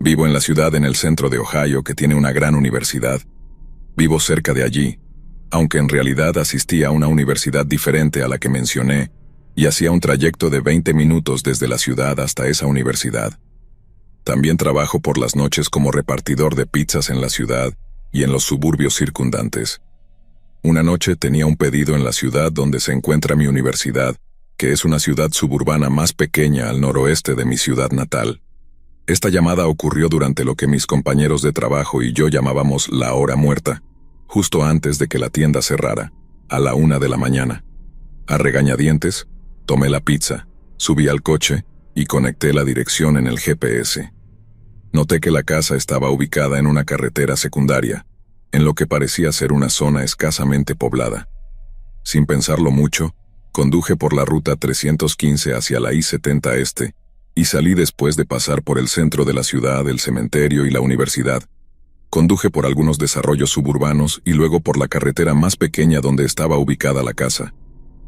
Vivo en la ciudad en el centro de Ohio que tiene una gran universidad. Vivo cerca de allí, aunque en realidad asistía a una universidad diferente a la que mencioné, y hacía un trayecto de 20 minutos desde la ciudad hasta esa universidad. También trabajo por las noches como repartidor de pizzas en la ciudad y en los suburbios circundantes. Una noche tenía un pedido en la ciudad donde se encuentra mi universidad, que es una ciudad suburbana más pequeña al noroeste de mi ciudad natal. Esta llamada ocurrió durante lo que mis compañeros de trabajo y yo llamábamos la hora muerta, justo antes de que la tienda cerrara, a la 1 de la mañana. A regañadientes, tomé la pizza, subí al coche y conecté la dirección en el GPS. Noté que la casa estaba ubicada en una carretera secundaria, en lo que parecía ser una zona escasamente poblada. Sin pensarlo mucho, conduje por la ruta 315 hacia la I-70 Este, y salí después de pasar por el centro de la ciudad, el cementerio y la universidad. Conduje por algunos desarrollos suburbanos y luego por la carretera más pequeña donde estaba ubicada la casa.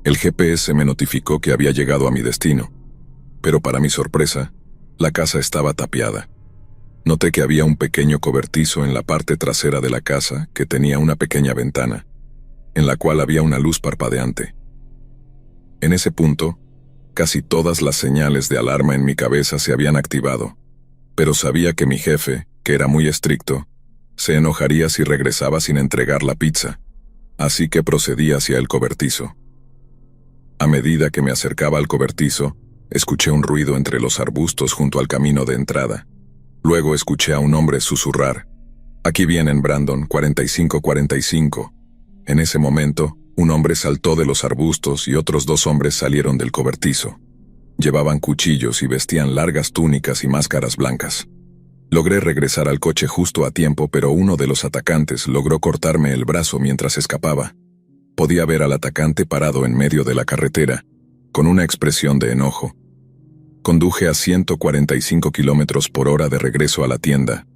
El GPS me notificó que había llegado a mi destino, pero para mi sorpresa, la casa estaba tapiada. Noté que había un pequeño cobertizo en la parte trasera de la casa que tenía una pequeña ventana, en la cual había una luz parpadeante. En ese punto, casi todas las señales de alarma en mi cabeza se habían activado, pero sabía que mi jefe, que era muy estricto, se enojaría si regresaba sin entregar la pizza, así que procedí hacia el cobertizo. A medida que me acercaba al cobertizo, escuché un ruido entre los arbustos junto al camino de entrada. Luego escuché a un hombre susurrar: «Aquí vienen, Brandon, 45-45». En ese momento, un hombre saltó de los arbustos y otros 2 hombres salieron del cobertizo. Llevaban cuchillos y vestían largas túnicas y máscaras blancas. Logré regresar al coche justo a tiempo, pero uno de los atacantes logró cortarme el brazo mientras escapaba. Podía ver al atacante parado en medio de la carretera, con una expresión de enojo. Conduje a 145 km/h de regreso a la tienda.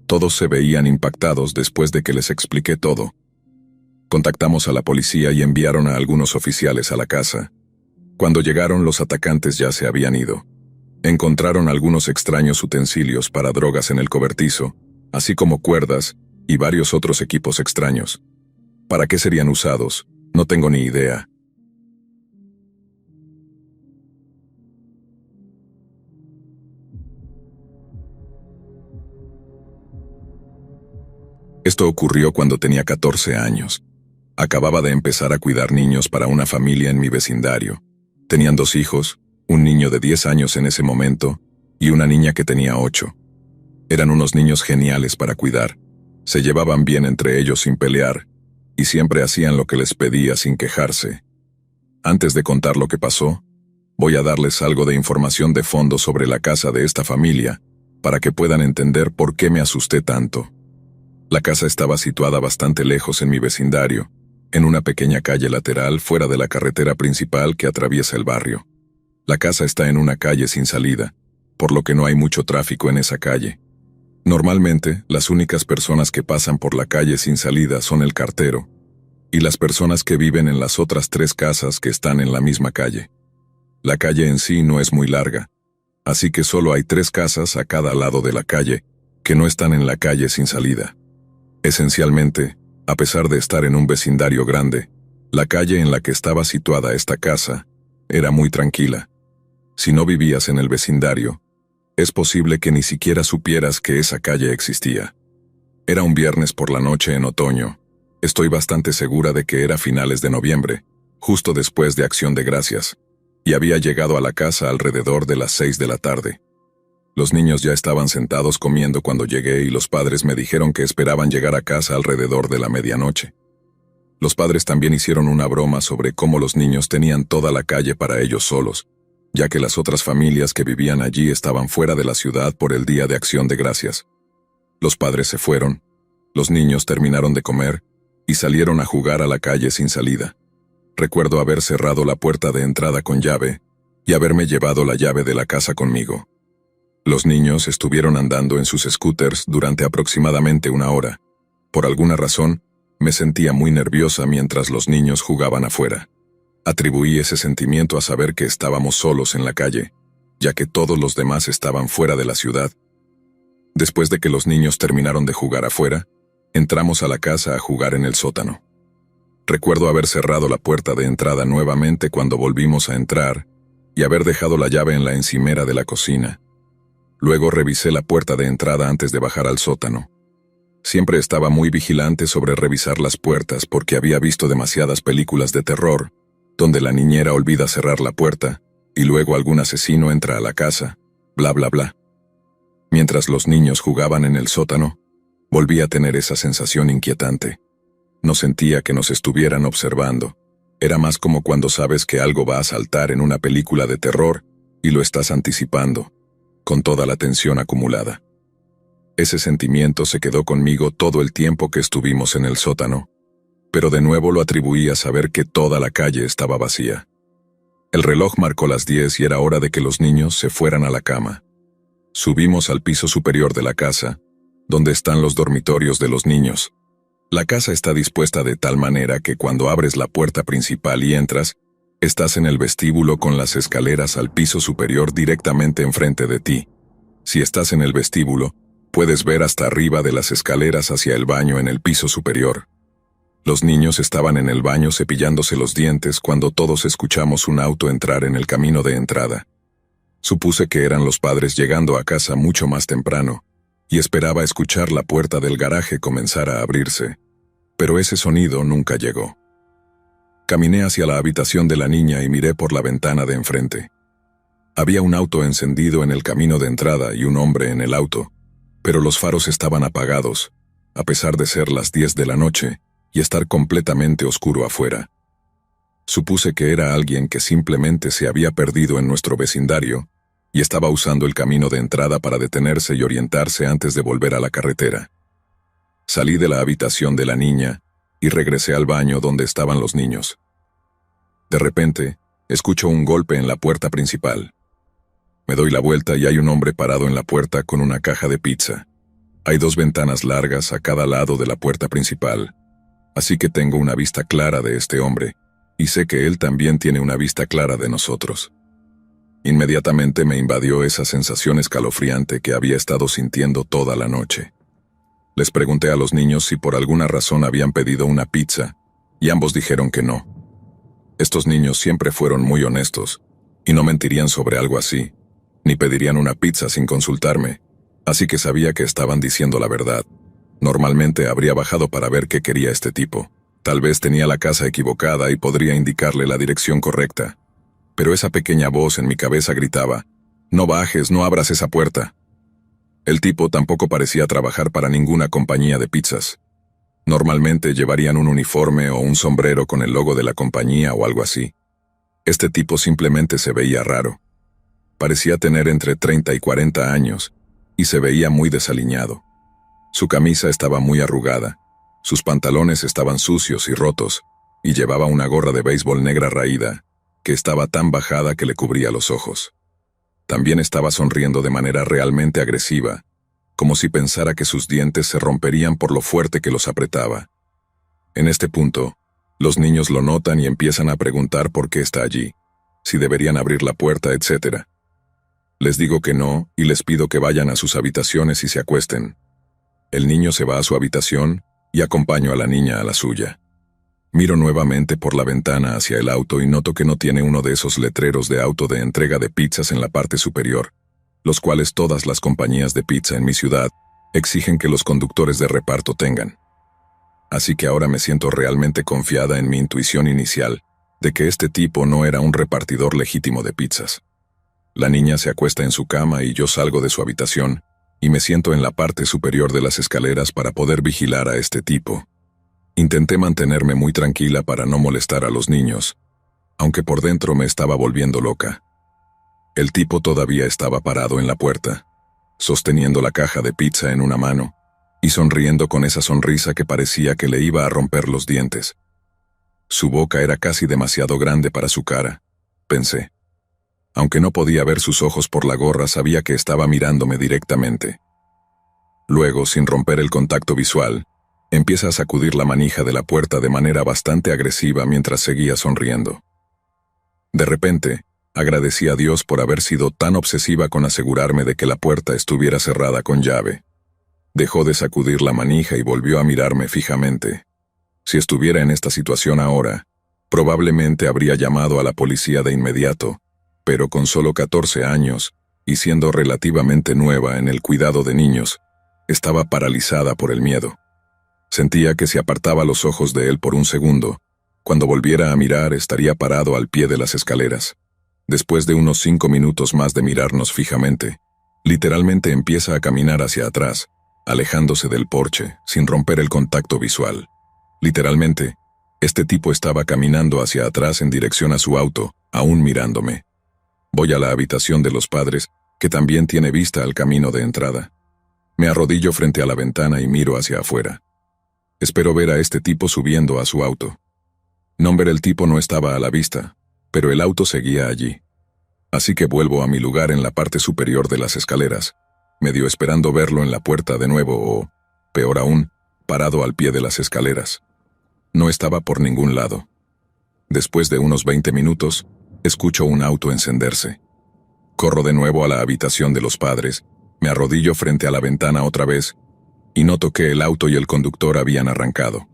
Todos se veían impactados después de que les expliqué todo. Contactamos a la policía y enviaron a algunos oficiales a la casa. Cuando llegaron, los atacantes ya se habían ido. Encontraron algunos extraños utensilios para drogas en el cobertizo, así como cuerdas y varios otros equipos extraños. ¿Para qué serían usados? No tengo ni idea. Esto ocurrió cuando tenía 14 años. Acababa de empezar a cuidar niños para una familia en mi vecindario. Tenían 2 hijos, un niño de 10 años en ese momento y una niña que tenía 8. Eran unos niños geniales para cuidar. Se llevaban bien entre ellos sin pelear y siempre hacían lo que les pedía sin quejarse. Antes de contar lo que pasó, voy a darles algo de información de fondo sobre la casa de esta familia para que puedan entender por qué me asusté tanto. La casa estaba situada bastante lejos en mi vecindario, en una pequeña calle lateral fuera de la carretera principal que atraviesa el barrio. La casa está en una calle sin salida, por lo que no hay mucho tráfico en esa calle. Normalmente, las únicas personas que pasan por la calle sin salida son el cartero y las personas que viven en las otras 3 casas que están en la misma calle. La calle en sí no es muy larga, así que solo hay 3 casas a cada lado de la calle que no están en la calle sin salida. Esencialmente, a pesar de estar en un vecindario grande, la calle en la que estaba situada esta casa era muy tranquila. Si no vivías en el vecindario, es posible que ni siquiera supieras que esa calle existía. Era un viernes por la noche en otoño. Estoy bastante segura de que era finales de noviembre, justo después de Acción de Gracias, y había llegado a la casa alrededor de las 6 de la tarde. Los niños ya estaban sentados comiendo cuando llegué y los padres me dijeron que esperaban llegar a casa alrededor de la medianoche. Los padres también hicieron una broma sobre cómo los niños tenían toda la calle para ellos solos, ya que las otras familias que vivían allí estaban fuera de la ciudad por el Día de Acción de Gracias. Los padres se fueron, los niños terminaron de comer y salieron a jugar a la calle sin salida. Recuerdo haber cerrado la puerta de entrada con llave y haberme llevado la llave de la casa conmigo. Los niños estuvieron andando en sus scooters durante aproximadamente 1 hora. Por alguna razón, me sentía muy nerviosa mientras los niños jugaban afuera. Atribuí ese sentimiento a saber que estábamos solos en la calle, ya que todos los demás estaban fuera de la ciudad. Después de que los niños terminaron de jugar afuera, entramos a la casa a jugar en el sótano. Recuerdo haber cerrado la puerta de entrada nuevamente cuando volvimos a entrar y haber dejado la llave en la encimera de la cocina. Luego revisé la puerta de entrada antes de bajar al sótano. Siempre estaba muy vigilante sobre revisar las puertas porque había visto demasiadas películas de terror, donde la niñera olvida cerrar la puerta y luego algún asesino entra a la casa, bla bla bla. Mientras los niños jugaban en el sótano, volví a tener esa sensación inquietante. No sentía que nos estuvieran observando. Era más como cuando sabes que algo va a saltar en una película de terror y lo estás anticipando, con toda la tensión acumulada. Ese sentimiento se quedó conmigo todo el tiempo que estuvimos en el sótano, pero de nuevo lo atribuí a saber que toda la calle estaba vacía. El reloj marcó las 10 y era hora de que los niños se fueran a la cama. Subimos al piso superior de la casa, donde están los dormitorios de los niños. La casa está dispuesta de tal manera que cuando abres la puerta principal y entras, estás en el vestíbulo con las escaleras al piso superior directamente enfrente de ti. Si estás en el vestíbulo, puedes ver hasta arriba de las escaleras hacia el baño en el piso superior. Los niños estaban en el baño cepillándose los dientes cuando todos escuchamos un auto entrar en el camino de entrada. Supuse que eran los padres llegando a casa mucho más temprano, y esperaba escuchar la puerta del garaje comenzar a abrirse, pero ese sonido nunca llegó. Caminé hacia la habitación de la niña y miré por la ventana de enfrente. Había un auto encendido en el camino de entrada y un hombre en el auto, pero los faros estaban apagados, a pesar de ser las 10 de la noche y estar completamente oscuro afuera. Supuse que era alguien que simplemente se había perdido en nuestro vecindario y estaba usando el camino de entrada para detenerse y orientarse antes de volver a la carretera. Salí de la habitación de la niña y regresé al baño donde estaban los niños. De repente, escucho un golpe en la puerta principal. Me doy la vuelta y hay un hombre parado en la puerta con una caja de pizza. Hay 2 ventanas largas a cada lado de la puerta principal, así que tengo una vista clara de este hombre, y sé que él también tiene una vista clara de nosotros. Inmediatamente me invadió esa sensación escalofriante que había estado sintiendo toda la noche. Les pregunté a los niños si por alguna razón habían pedido una pizza, y ambos dijeron que no. Estos niños siempre fueron muy honestos, y no mentirían sobre algo así, ni pedirían una pizza sin consultarme, así que sabía que estaban diciendo la verdad. Normalmente habría bajado para ver qué quería este tipo. Tal vez tenía la casa equivocada y podría indicarle la dirección correcta. Pero esa pequeña voz en mi cabeza gritaba, «No bajes, no abras esa puerta». El tipo tampoco parecía trabajar para ninguna compañía de pizzas. Normalmente llevarían un uniforme o un sombrero con el logo de la compañía o algo así. Este tipo simplemente se veía raro. Parecía tener entre 30 y 40 años, y se veía muy desaliñado. Su camisa estaba muy arrugada, sus pantalones estaban sucios y rotos, y llevaba una gorra de béisbol negra raída, que estaba tan bajada que le cubría los ojos. También estaba sonriendo de manera realmente agresiva, como si pensara que sus dientes se romperían por lo fuerte que los apretaba. En este punto, los niños lo notan y empiezan a preguntar por qué está allí, si deberían abrir la puerta, etc. Les digo que no y les pido que vayan a sus habitaciones y se acuesten. El niño se va a su habitación y acompaño a la niña a la suya. Miro nuevamente por la ventana hacia el auto y noto que no tiene uno de esos letreros de auto de entrega de pizzas en la parte superior, los cuales todas las compañías de pizza en mi ciudad exigen que los conductores de reparto tengan. Así que ahora me siento realmente confiada en mi intuición inicial de que este tipo no era un repartidor legítimo de pizzas. La niña se acuesta en su cama y yo salgo de su habitación y me siento en la parte superior de las escaleras para poder vigilar a este tipo. Intenté mantenerme muy tranquila para no molestar a los niños, aunque por dentro me estaba volviendo loca. El tipo todavía estaba parado en la puerta, sosteniendo la caja de pizza en una mano y sonriendo con esa sonrisa que parecía que le iba a romper los dientes. Su boca era casi demasiado grande para su cara, pensé. Aunque no podía ver sus ojos por la gorra, sabía que estaba mirándome directamente. Luego, sin romper el contacto visual, empieza a sacudir la manija de la puerta de manera bastante agresiva mientras seguía sonriendo. De repente, agradecí a Dios por haber sido tan obsesiva con asegurarme de que la puerta estuviera cerrada con llave. Dejó de sacudir la manija y volvió a mirarme fijamente. Si estuviera en esta situación ahora, probablemente habría llamado a la policía de inmediato, pero con solo 14 años, y siendo relativamente nueva en el cuidado de niños, estaba paralizada por el miedo. Sentía que si apartaba los ojos de él por un segundo, cuando volviera a mirar estaría parado al pie de las escaleras. Después de unos 5 minutos más de mirarnos fijamente, literalmente empieza a caminar hacia atrás, alejándose del porche, sin romper el contacto visual. Literalmente, este tipo estaba caminando hacia atrás en dirección a su auto, aún mirándome. Voy a la habitación de los padres, que también tiene vista al camino de entrada. Me arrodillo frente a la ventana y miro hacia afuera. Espero ver a este tipo subiendo a su auto. Nombre del tipo no estaba a la vista, pero el auto seguía allí. Así que vuelvo a mi lugar en la parte superior de las escaleras, medio esperando verlo en la puerta de nuevo o, peor aún, parado al pie de las escaleras. No estaba por ningún lado. Después de unos 20 minutos, escucho un auto encenderse. Corro de nuevo a la habitación de los padres, me arrodillo frente a la ventana otra vez, y noto que el auto y el conductor habían arrancado.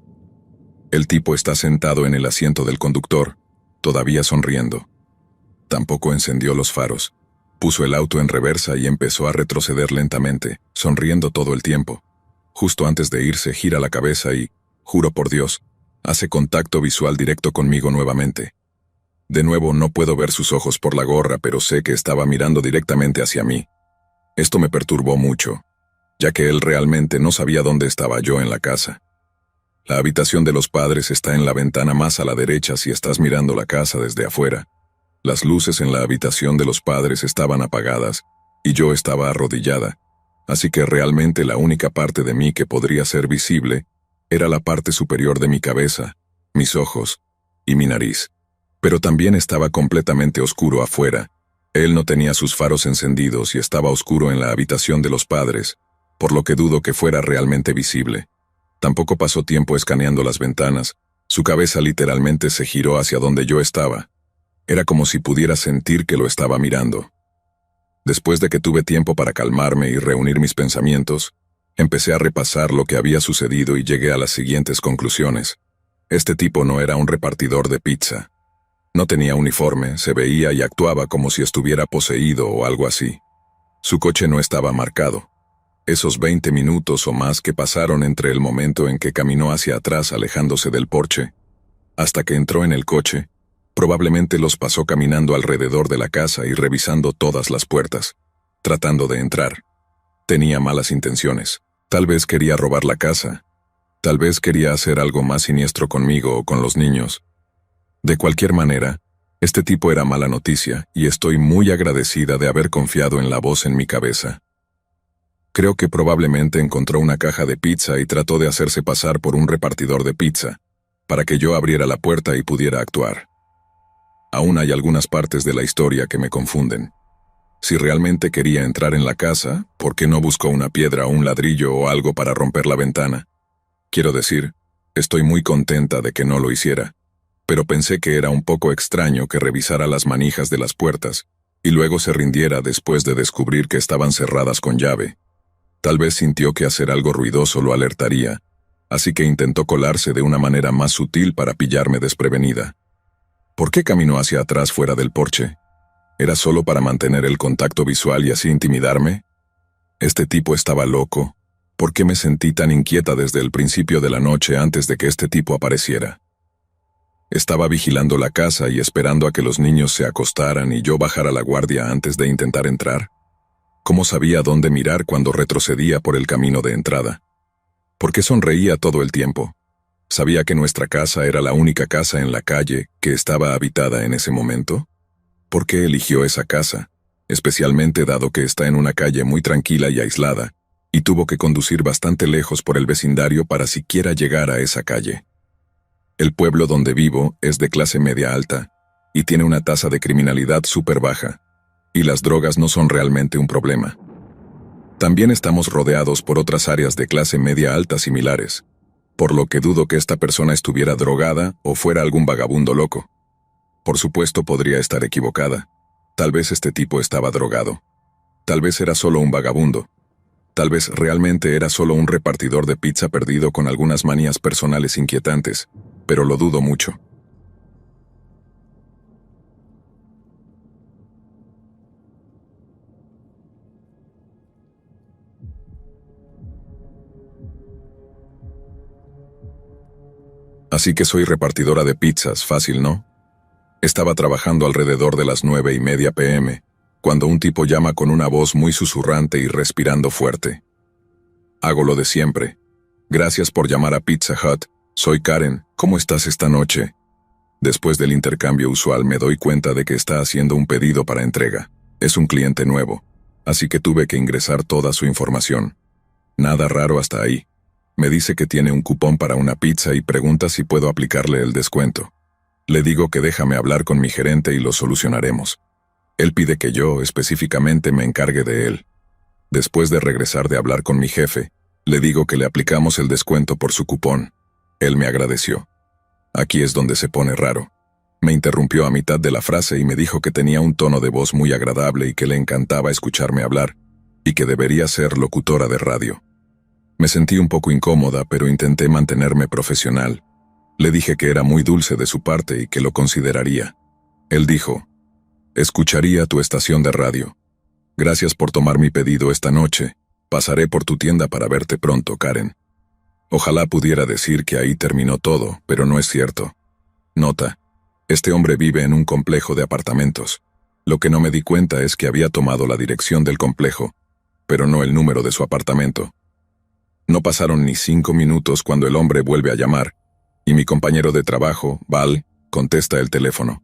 El tipo está sentado en el asiento del conductor, todavía sonriendo. Tampoco encendió los faros. Puso el auto en reversa y empezó a retroceder lentamente, sonriendo todo el tiempo. Justo antes de irse gira la cabeza y, juro por Dios, hace contacto visual directo conmigo nuevamente. De nuevo no puedo ver sus ojos por la gorra, pero sé que estaba mirando directamente hacia mí. Esto me perturbó mucho, ya que él realmente no sabía dónde estaba yo en la casa. La habitación de los padres está en la ventana más a la derecha si estás mirando la casa desde afuera. Las luces en la habitación de los padres estaban apagadas, y yo estaba arrodillada, así que realmente la única parte de mí que podría ser visible era la parte superior de mi cabeza, mis ojos y mi nariz. Pero también estaba completamente oscuro afuera. Él no tenía sus faros encendidos y estaba oscuro en la habitación de los padres, por lo que dudo que fuera realmente visible. Tampoco pasó tiempo escaneando las ventanas, su cabeza literalmente se giró hacia donde yo estaba. Era como si pudiera sentir que lo estaba mirando. Después de que tuve tiempo para calmarme y reunir mis pensamientos, empecé a repasar lo que había sucedido y llegué a las siguientes conclusiones. Este tipo no era un repartidor de pizza. No tenía uniforme, se veía y actuaba como si estuviera poseído o algo así. Su coche no estaba marcado. Esos 20 minutos o más que pasaron entre el momento en que caminó hacia atrás alejándose del porche, hasta que entró en el coche, probablemente los pasó caminando alrededor de la casa y revisando todas las puertas, tratando de entrar. Tenía malas intenciones. Tal vez quería robar la casa. Tal vez quería hacer algo más siniestro conmigo o con los niños. De cualquier manera, este tipo era mala noticia y estoy muy agradecida de haber confiado en la voz en mi cabeza. Creo que probablemente encontró una caja de pizza y trató de hacerse pasar por un repartidor de pizza, para que yo abriera la puerta y pudiera actuar. Aún hay algunas partes de la historia que me confunden. Si realmente quería entrar en la casa, ¿por qué no buscó una piedra o un ladrillo o algo para romper la ventana? Quiero decir, estoy muy contenta de que no lo hiciera, pero pensé que era un poco extraño que revisara las manijas de las puertas y luego se rindiera después de descubrir que estaban cerradas con llave. Tal vez sintió que hacer algo ruidoso lo alertaría, así que intentó colarse de una manera más sutil para pillarme desprevenida. ¿Por qué caminó hacia atrás fuera del porche? ¿Era solo para mantener el contacto visual y así intimidarme? ¿Este tipo estaba loco? ¿Por qué me sentí tan inquieta desde el principio de la noche antes de que este tipo apareciera? Estaba vigilando la casa y esperando a que los niños se acostaran y yo bajara la guardia antes de intentar entrar. ¿Cómo sabía dónde mirar cuando retrocedía por el camino de entrada? ¿Por qué sonreía todo el tiempo? ¿Sabía que nuestra casa era la única casa en la calle que estaba habitada en ese momento? ¿Por qué eligió esa casa, especialmente dado que está en una calle muy tranquila y aislada, y tuvo que conducir bastante lejos por el vecindario para siquiera llegar a esa calle? El pueblo donde vivo es de clase media alta, y tiene una tasa de criminalidad súper baja, y las drogas no son realmente un problema. También estamos rodeados por otras áreas de clase media alta similares, por lo que dudo que esta persona estuviera drogada o fuera algún vagabundo loco. Por supuesto podría estar equivocada. Tal vez este tipo estaba drogado. Tal vez era solo un vagabundo. Tal vez realmente era solo un repartidor de pizza perdido con algunas manías personales inquietantes, pero lo dudo mucho. Así que soy repartidora de pizzas, fácil, ¿no? Estaba trabajando alrededor de las 9:30 p.m., cuando un tipo llama con una voz muy susurrante y respirando fuerte. Hago lo de siempre. Gracias por llamar a Pizza Hut. Soy Karen. ¿Cómo estás esta noche? Después del intercambio usual me doy cuenta de que está haciendo un pedido para entrega. Es un cliente nuevo, así que tuve que ingresar toda su información. Nada raro hasta ahí. Me dice que tiene un cupón para una pizza y pregunta si puedo aplicarle el descuento. Le digo que déjame hablar con mi gerente y lo solucionaremos. Él pide que yo, específicamente, me encargue de él. Después de regresar de hablar con mi jefe, le digo que le aplicamos el descuento por su cupón. Él me agradeció. Aquí es donde se pone raro. Me interrumpió a mitad de la frase y me dijo que tenía un tono de voz muy agradable y que le encantaba escucharme hablar, y que debería ser locutora de radio. Me sentí un poco incómoda, pero intenté mantenerme profesional. Le dije que era muy dulce de su parte y que lo consideraría. Él dijo: escucharía tu estación de radio. Gracias por tomar mi pedido esta noche. Pasaré por tu tienda para verte pronto, Karen. Ojalá pudiera decir que ahí terminó todo, pero no es cierto. Nota: este hombre vive en un complejo de apartamentos. Lo que no me di cuenta es que había tomado la dirección del complejo, pero no el número de su apartamento. No pasaron ni 5 minutos cuando el hombre vuelve a llamar, y mi compañero de trabajo, Val, contesta el teléfono.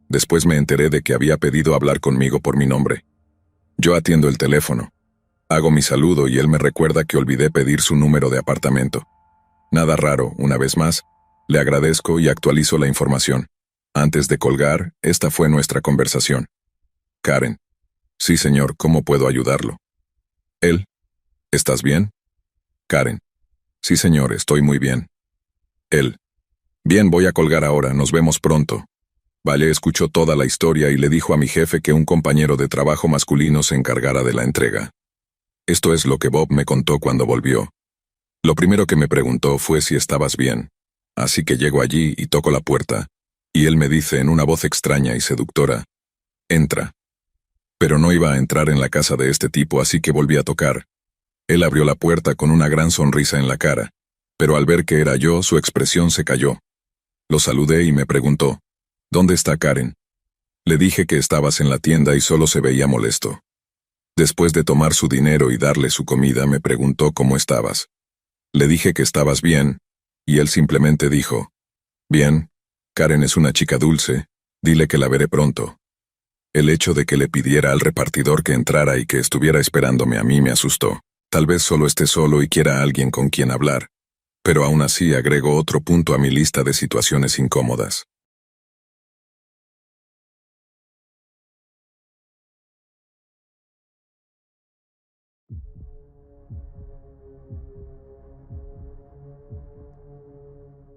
Después me enteré de que había pedido hablar conmigo por mi nombre. Yo atiendo el teléfono. Hago mi saludo y él me recuerda que olvidé pedir su número de apartamento. Nada raro, una vez más. Le agradezco y actualizo la información. Antes de colgar, esta fue nuestra conversación. Karen: sí, señor, ¿cómo puedo ayudarlo? Él: ¿estás bien? Karen: sí, señor, estoy muy bien. Él: bien, voy a colgar ahora, nos vemos pronto. Valle escuchó toda la historia y le dijo a mi jefe que un compañero de trabajo masculino se encargara de la entrega. Esto es lo que Bob me contó cuando volvió. Lo primero que me preguntó fue si estabas bien. Así que llego allí y toco la puerta, y él me dice en una voz extraña y seductora: entra. Pero no iba a entrar en la casa de este tipo, así que volví a tocar. Él abrió la puerta con una gran sonrisa en la cara, pero al ver que era yo, su expresión se cayó. Lo saludé y me preguntó: ¿dónde está Karen? Le dije que estabas en la tienda y solo se veía molesto. Después de tomar su dinero y darle su comida, me preguntó cómo estabas. Le dije que estabas bien, y él simplemente dijo: bien, Karen es una chica dulce, dile que la veré pronto. El hecho de que le pidiera al repartidor que entrara y que estuviera esperándome a mí me asustó. Tal vez solo esté solo y quiera a alguien con quien hablar, pero aún así agrego otro punto a mi lista de situaciones incómodas.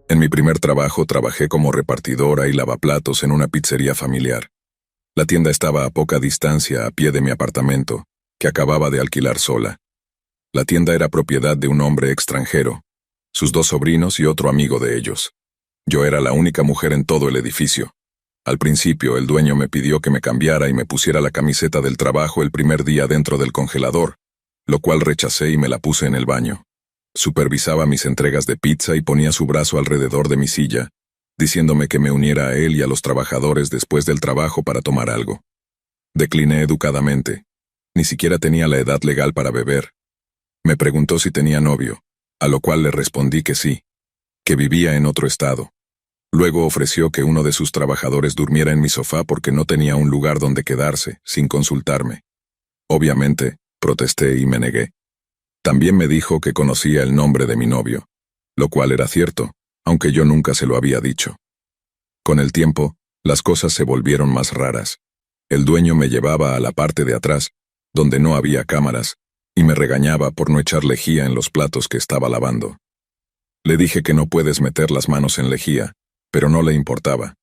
En mi primer trabajo trabajé como repartidora y lavaplatos en una pizzería familiar. La tienda estaba a poca distancia a pie de mi apartamento, que acababa de alquilar sola. La tienda era propiedad de un hombre extranjero, sus 2 sobrinos y otro amigo de ellos. Yo era la única mujer en todo el edificio. Al principio, el dueño me pidió que me cambiara y me pusiera la camiseta del trabajo el primer día dentro del congelador, lo cual rechacé y me la puse en el baño. Supervisaba mis entregas de pizza y ponía su brazo alrededor de mi silla, diciéndome que me uniera a él y a los trabajadores después del trabajo para tomar algo. Decliné educadamente. Ni siquiera tenía la edad legal para beber. Me preguntó si tenía novio, a lo cual le respondí que sí, que vivía en otro estado. Luego ofreció que uno de sus trabajadores durmiera en mi sofá porque no tenía un lugar donde quedarse, sin consultarme. Obviamente, protesté y me negué. También me dijo que conocía el nombre de mi novio, lo cual era cierto, aunque yo nunca se lo había dicho. Con el tiempo, las cosas se volvieron más raras. El dueño me llevaba a la parte de atrás, donde no había cámaras, y me regañaba por no echar lejía en los platos que estaba lavando. Le dije que no puedes meter las manos en lejía, pero no le importaba.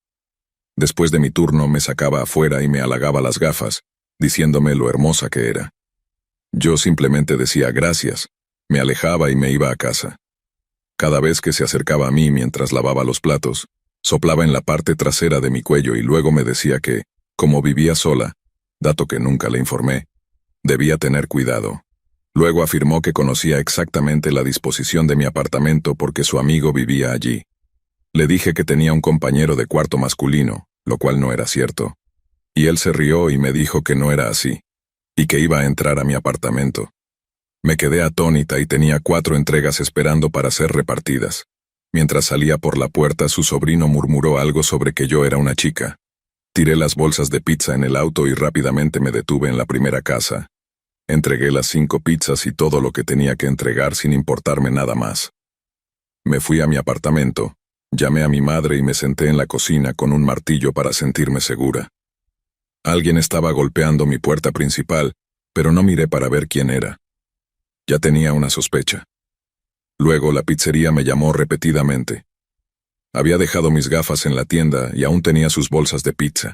Después de mi turno me sacaba afuera y me halagaba las gafas, diciéndome lo hermosa que era. Yo simplemente decía gracias, me alejaba y me iba a casa. Cada vez que se acercaba a mí mientras lavaba los platos, soplaba en la parte trasera de mi cuello y luego me decía que, como vivía sola, dato que nunca le informé, debía tener cuidado. Luego afirmó que conocía exactamente la disposición de mi apartamento porque su amigo vivía allí. Le dije que tenía un compañero de cuarto masculino, lo cual no era cierto. Y él se rió y me dijo que no era así, y que iba a entrar a mi apartamento. Me quedé atónita y tenía 4 entregas esperando para ser repartidas. Mientras salía por la puerta, su sobrino murmuró algo sobre que yo era una chica. Tiré las bolsas de pizza en el auto y rápidamente me detuve en la primera casa. Entregué las 5 pizzas y todo lo que tenía que entregar sin importarme nada más. Me fui a mi apartamento, llamé a mi madre y me senté en la cocina con un martillo para sentirme segura. Alguien estaba golpeando mi puerta principal, pero no miré para ver quién era. Ya tenía una sospecha. Luego la pizzería me llamó repetidamente. Había dejado mis gafas en la tienda y aún tenía sus bolsas de pizza.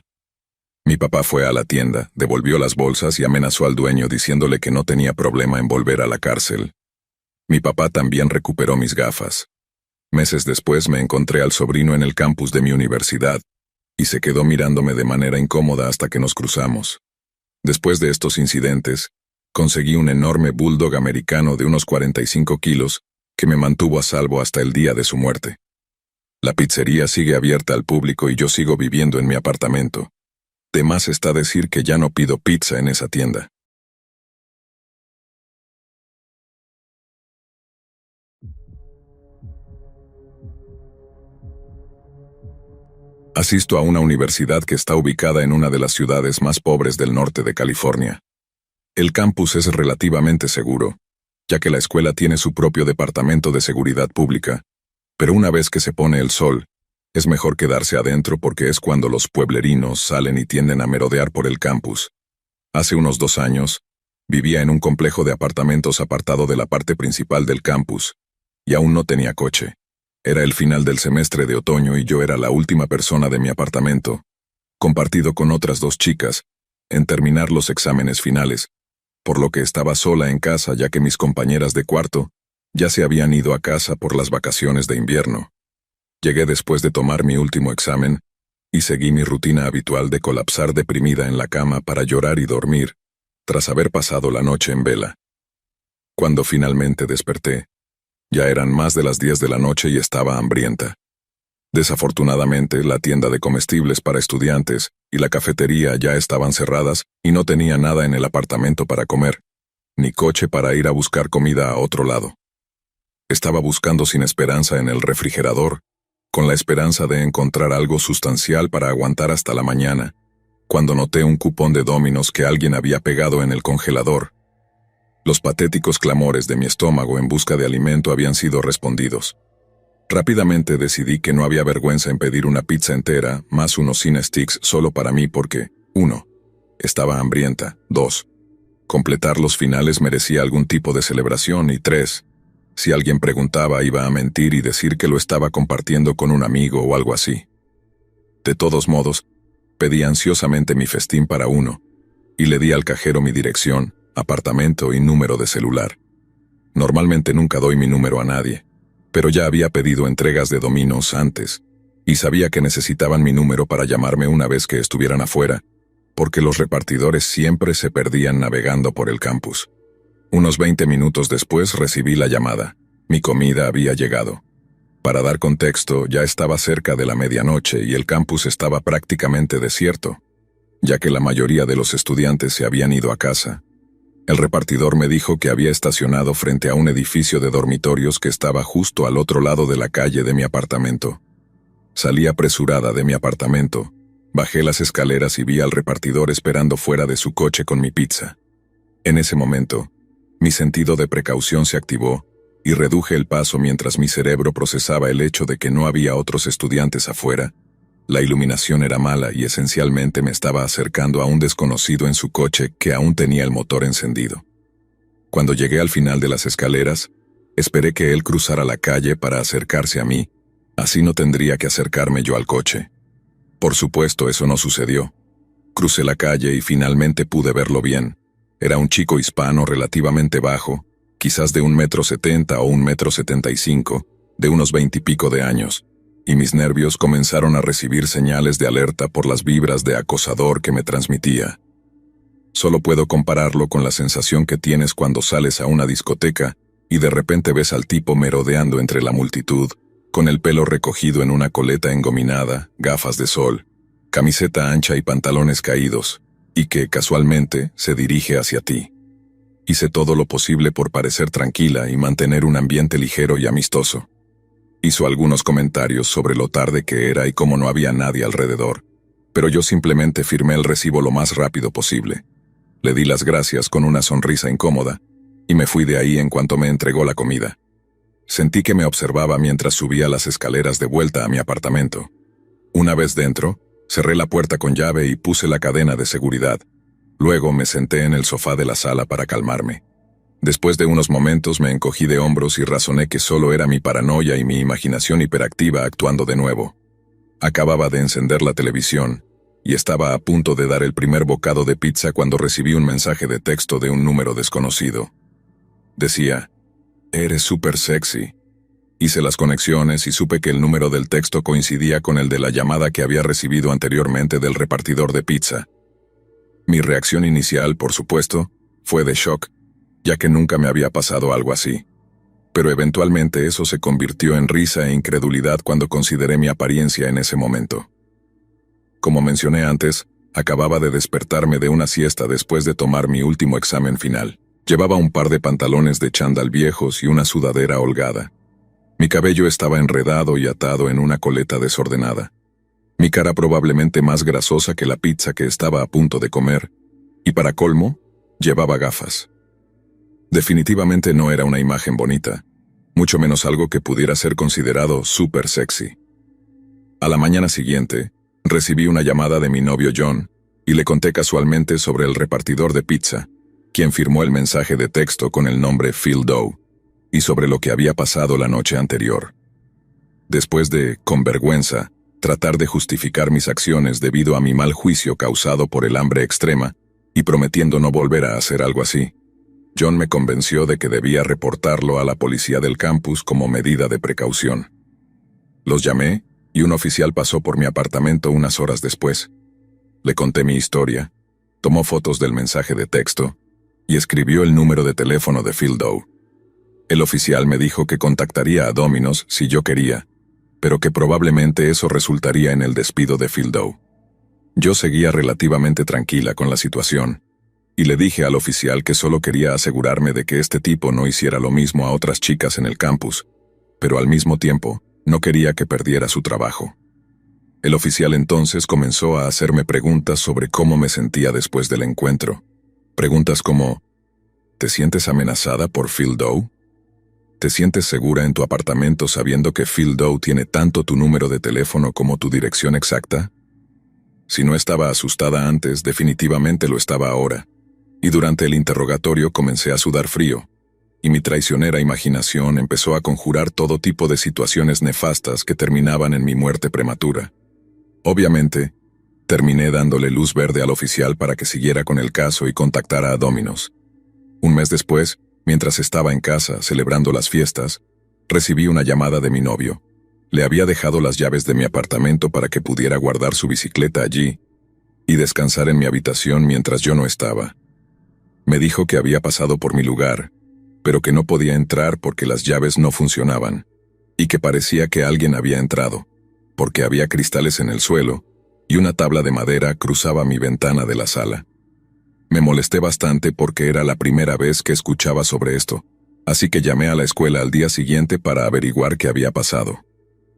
Mi papá fue a la tienda, devolvió las bolsas y amenazó al dueño diciéndole que no tenía problema en volver a la cárcel. Mi papá también recuperó mis gafas. Meses después me encontré al sobrino en el campus de mi universidad, y se quedó mirándome de manera incómoda hasta que nos cruzamos. Después de estos incidentes, conseguí un enorme bulldog americano de unos 45 kilos que me mantuvo a salvo hasta el día de su muerte. La pizzería sigue abierta al público y yo sigo viviendo en mi apartamento. De más está decir que ya no pido pizza en esa tienda. Asisto a una universidad que está ubicada en una de las ciudades más pobres del norte de California. El campus es relativamente seguro, ya que la escuela tiene su propio departamento de seguridad pública, pero una vez que se pone el sol, es mejor quedarse adentro porque es cuando los pueblerinos salen y tienden a merodear por el campus. Hace unos 2 años, vivía en un complejo de apartamentos apartado de la parte principal del campus, y aún no tenía coche. Era el final del semestre de otoño y yo era la última persona de mi apartamento, compartido con otras 2 chicas, en terminar los exámenes finales, por lo que estaba sola en casa ya que mis compañeras de cuarto ya se habían ido a casa por las vacaciones de invierno. Llegué después de tomar mi último examen, y seguí mi rutina habitual de colapsar deprimida en la cama para llorar y dormir, tras haber pasado la noche en vela. Cuando finalmente desperté, ya eran más de las 10 de la noche y estaba hambrienta. Desafortunadamente, la tienda de comestibles para estudiantes y la cafetería ya estaban cerradas y no tenía nada en el apartamento para comer, ni coche para ir a buscar comida a otro lado. Estaba buscando sin esperanza en el refrigerador, con la esperanza de encontrar algo sustancial para aguantar hasta la mañana, cuando noté un cupón de Domino's que alguien había pegado en el congelador. Los patéticos clamores de mi estómago en busca de alimento habían sido respondidos. Rápidamente decidí que no había vergüenza en pedir una pizza entera, más unos cine sticks solo para mí porque, 1. Estaba hambrienta, 2. Completar los finales merecía algún tipo de celebración y 3. Si alguien preguntaba iba a mentir y decir que lo estaba compartiendo con un amigo o algo así. De todos modos, pedí ansiosamente mi festín para 1, y le di al cajero mi dirección, apartamento y número de celular. Normalmente nunca doy mi número a nadie, pero ya había pedido entregas de Domino's antes, y sabía que necesitaban mi número para llamarme una vez que estuvieran afuera, porque los repartidores siempre se perdían navegando por el campus. Unos 20 minutos después recibí la llamada. Mi comida había llegado. Para dar contexto, ya estaba cerca de la medianoche y el campus estaba prácticamente desierto, ya que la mayoría de los estudiantes se habían ido a casa. El repartidor me dijo que había estacionado frente a un edificio de dormitorios que estaba justo al otro lado de la calle de mi apartamento. Salí apresurada de mi apartamento, bajé las escaleras y vi al repartidor esperando fuera de su coche con mi pizza. En ese momento, mi sentido de precaución se activó y reduje el paso mientras mi cerebro procesaba el hecho de que no había otros estudiantes afuera. La iluminación era mala y esencialmente me estaba acercando a un desconocido en su coche que aún tenía el motor encendido. Cuando llegué al final de las escaleras, esperé que él cruzara la calle para acercarse a mí, así no tendría que acercarme yo al coche. Por supuesto, eso no sucedió. Crucé la calle y finalmente pude verlo bien. Era un chico hispano relativamente bajo, quizás de 1,70 m o 1,75 m, de unos 20 y pico de años, y mis nervios comenzaron a recibir señales de alerta por las vibras de acosador que me transmitía. Solo puedo compararlo con la sensación que tienes cuando sales a una discoteca y de repente ves al tipo merodeando entre la multitud, con el pelo recogido en una coleta engominada, gafas de sol, camiseta ancha y pantalones caídos, y que, casualmente, se dirige hacia ti. Hice todo lo posible por parecer tranquila y mantener un ambiente ligero y amistoso. Hizo algunos comentarios sobre lo tarde que era y cómo no había nadie alrededor, pero yo simplemente firmé el recibo lo más rápido posible. Le di las gracias con una sonrisa incómoda, y me fui de ahí en cuanto me entregó la comida. Sentí que me observaba mientras subía las escaleras de vuelta a mi apartamento. Una vez dentro, cerré la puerta con llave y puse la cadena de seguridad. Luego me senté en el sofá de la sala para calmarme. Después de unos momentos me encogí de hombros y razoné que solo era mi paranoia y mi imaginación hiperactiva actuando de nuevo. Acababa de encender la televisión, y estaba a punto de dar el primer bocado de pizza cuando recibí un mensaje de texto de un número desconocido. Decía: «Eres súper sexy». Hice las conexiones y supe que el número del texto coincidía con el de la llamada que había recibido anteriormente del repartidor de pizza. Mi reacción inicial, por supuesto, fue de shock, ya que nunca me había pasado algo así. Pero eventualmente eso se convirtió en risa e incredulidad cuando consideré mi apariencia en ese momento. Como mencioné antes, acababa de despertarme de una siesta después de tomar mi último examen final. Llevaba un par de pantalones de chándal viejos y una sudadera holgada. Mi cabello estaba enredado y atado en una coleta desordenada. Mi cara probablemente más grasosa que la pizza que estaba a punto de comer, y para colmo, llevaba gafas. Definitivamente no era una imagen bonita, mucho menos algo que pudiera ser considerado súper sexy. A la mañana siguiente, recibí una llamada de mi novio John, y le conté casualmente sobre el repartidor de pizza, quien firmó el mensaje de texto con el nombre Phil Doe, y sobre lo que había pasado la noche anterior. Después de, con vergüenza, tratar de justificar mis acciones debido a mi mal juicio causado por el hambre extrema, y prometiendo no volver a hacer algo así, John me convenció de que debía reportarlo a la policía del campus como medida de precaución. Los llamé, y un oficial pasó por mi apartamento unas horas después. Le conté mi historia, tomó fotos del mensaje de texto, y escribió el número de teléfono de Phil Doe. El oficial me dijo que contactaría a Domino's si yo quería, pero que probablemente eso resultaría en el despido de Phil Doe. Yo seguía relativamente tranquila con la situación, y le dije al oficial que solo quería asegurarme de que este tipo no hiciera lo mismo a otras chicas en el campus, pero al mismo tiempo, no quería que perdiera su trabajo. El oficial entonces comenzó a hacerme preguntas sobre cómo me sentía después del encuentro. Preguntas como: ¿te sientes amenazada por Phil Doe? ¿Te sientes segura en tu apartamento sabiendo que Phil Doe tiene tanto tu número de teléfono como tu dirección exacta? Si no estaba asustada antes, definitivamente lo estaba ahora. Y durante el interrogatorio comencé a sudar frío, y mi traicionera imaginación empezó a conjurar todo tipo de situaciones nefastas que terminaban en mi muerte prematura. Obviamente, terminé dándole luz verde al oficial para que siguiera con el caso y contactara a Domino's. Un mes después, mientras estaba en casa celebrando las fiestas, recibí una llamada de mi novio. Le había dejado las llaves de mi apartamento para que pudiera guardar su bicicleta allí y descansar en mi habitación mientras yo no estaba. Me dijo que había pasado por mi lugar, pero que no podía entrar porque las llaves no funcionaban, y que parecía que alguien había entrado, porque había cristales en el suelo y una tabla de madera cruzaba mi ventana de la sala. Me molesté bastante porque era la primera vez que escuchaba sobre esto, así que llamé a la escuela al día siguiente para averiguar qué había pasado.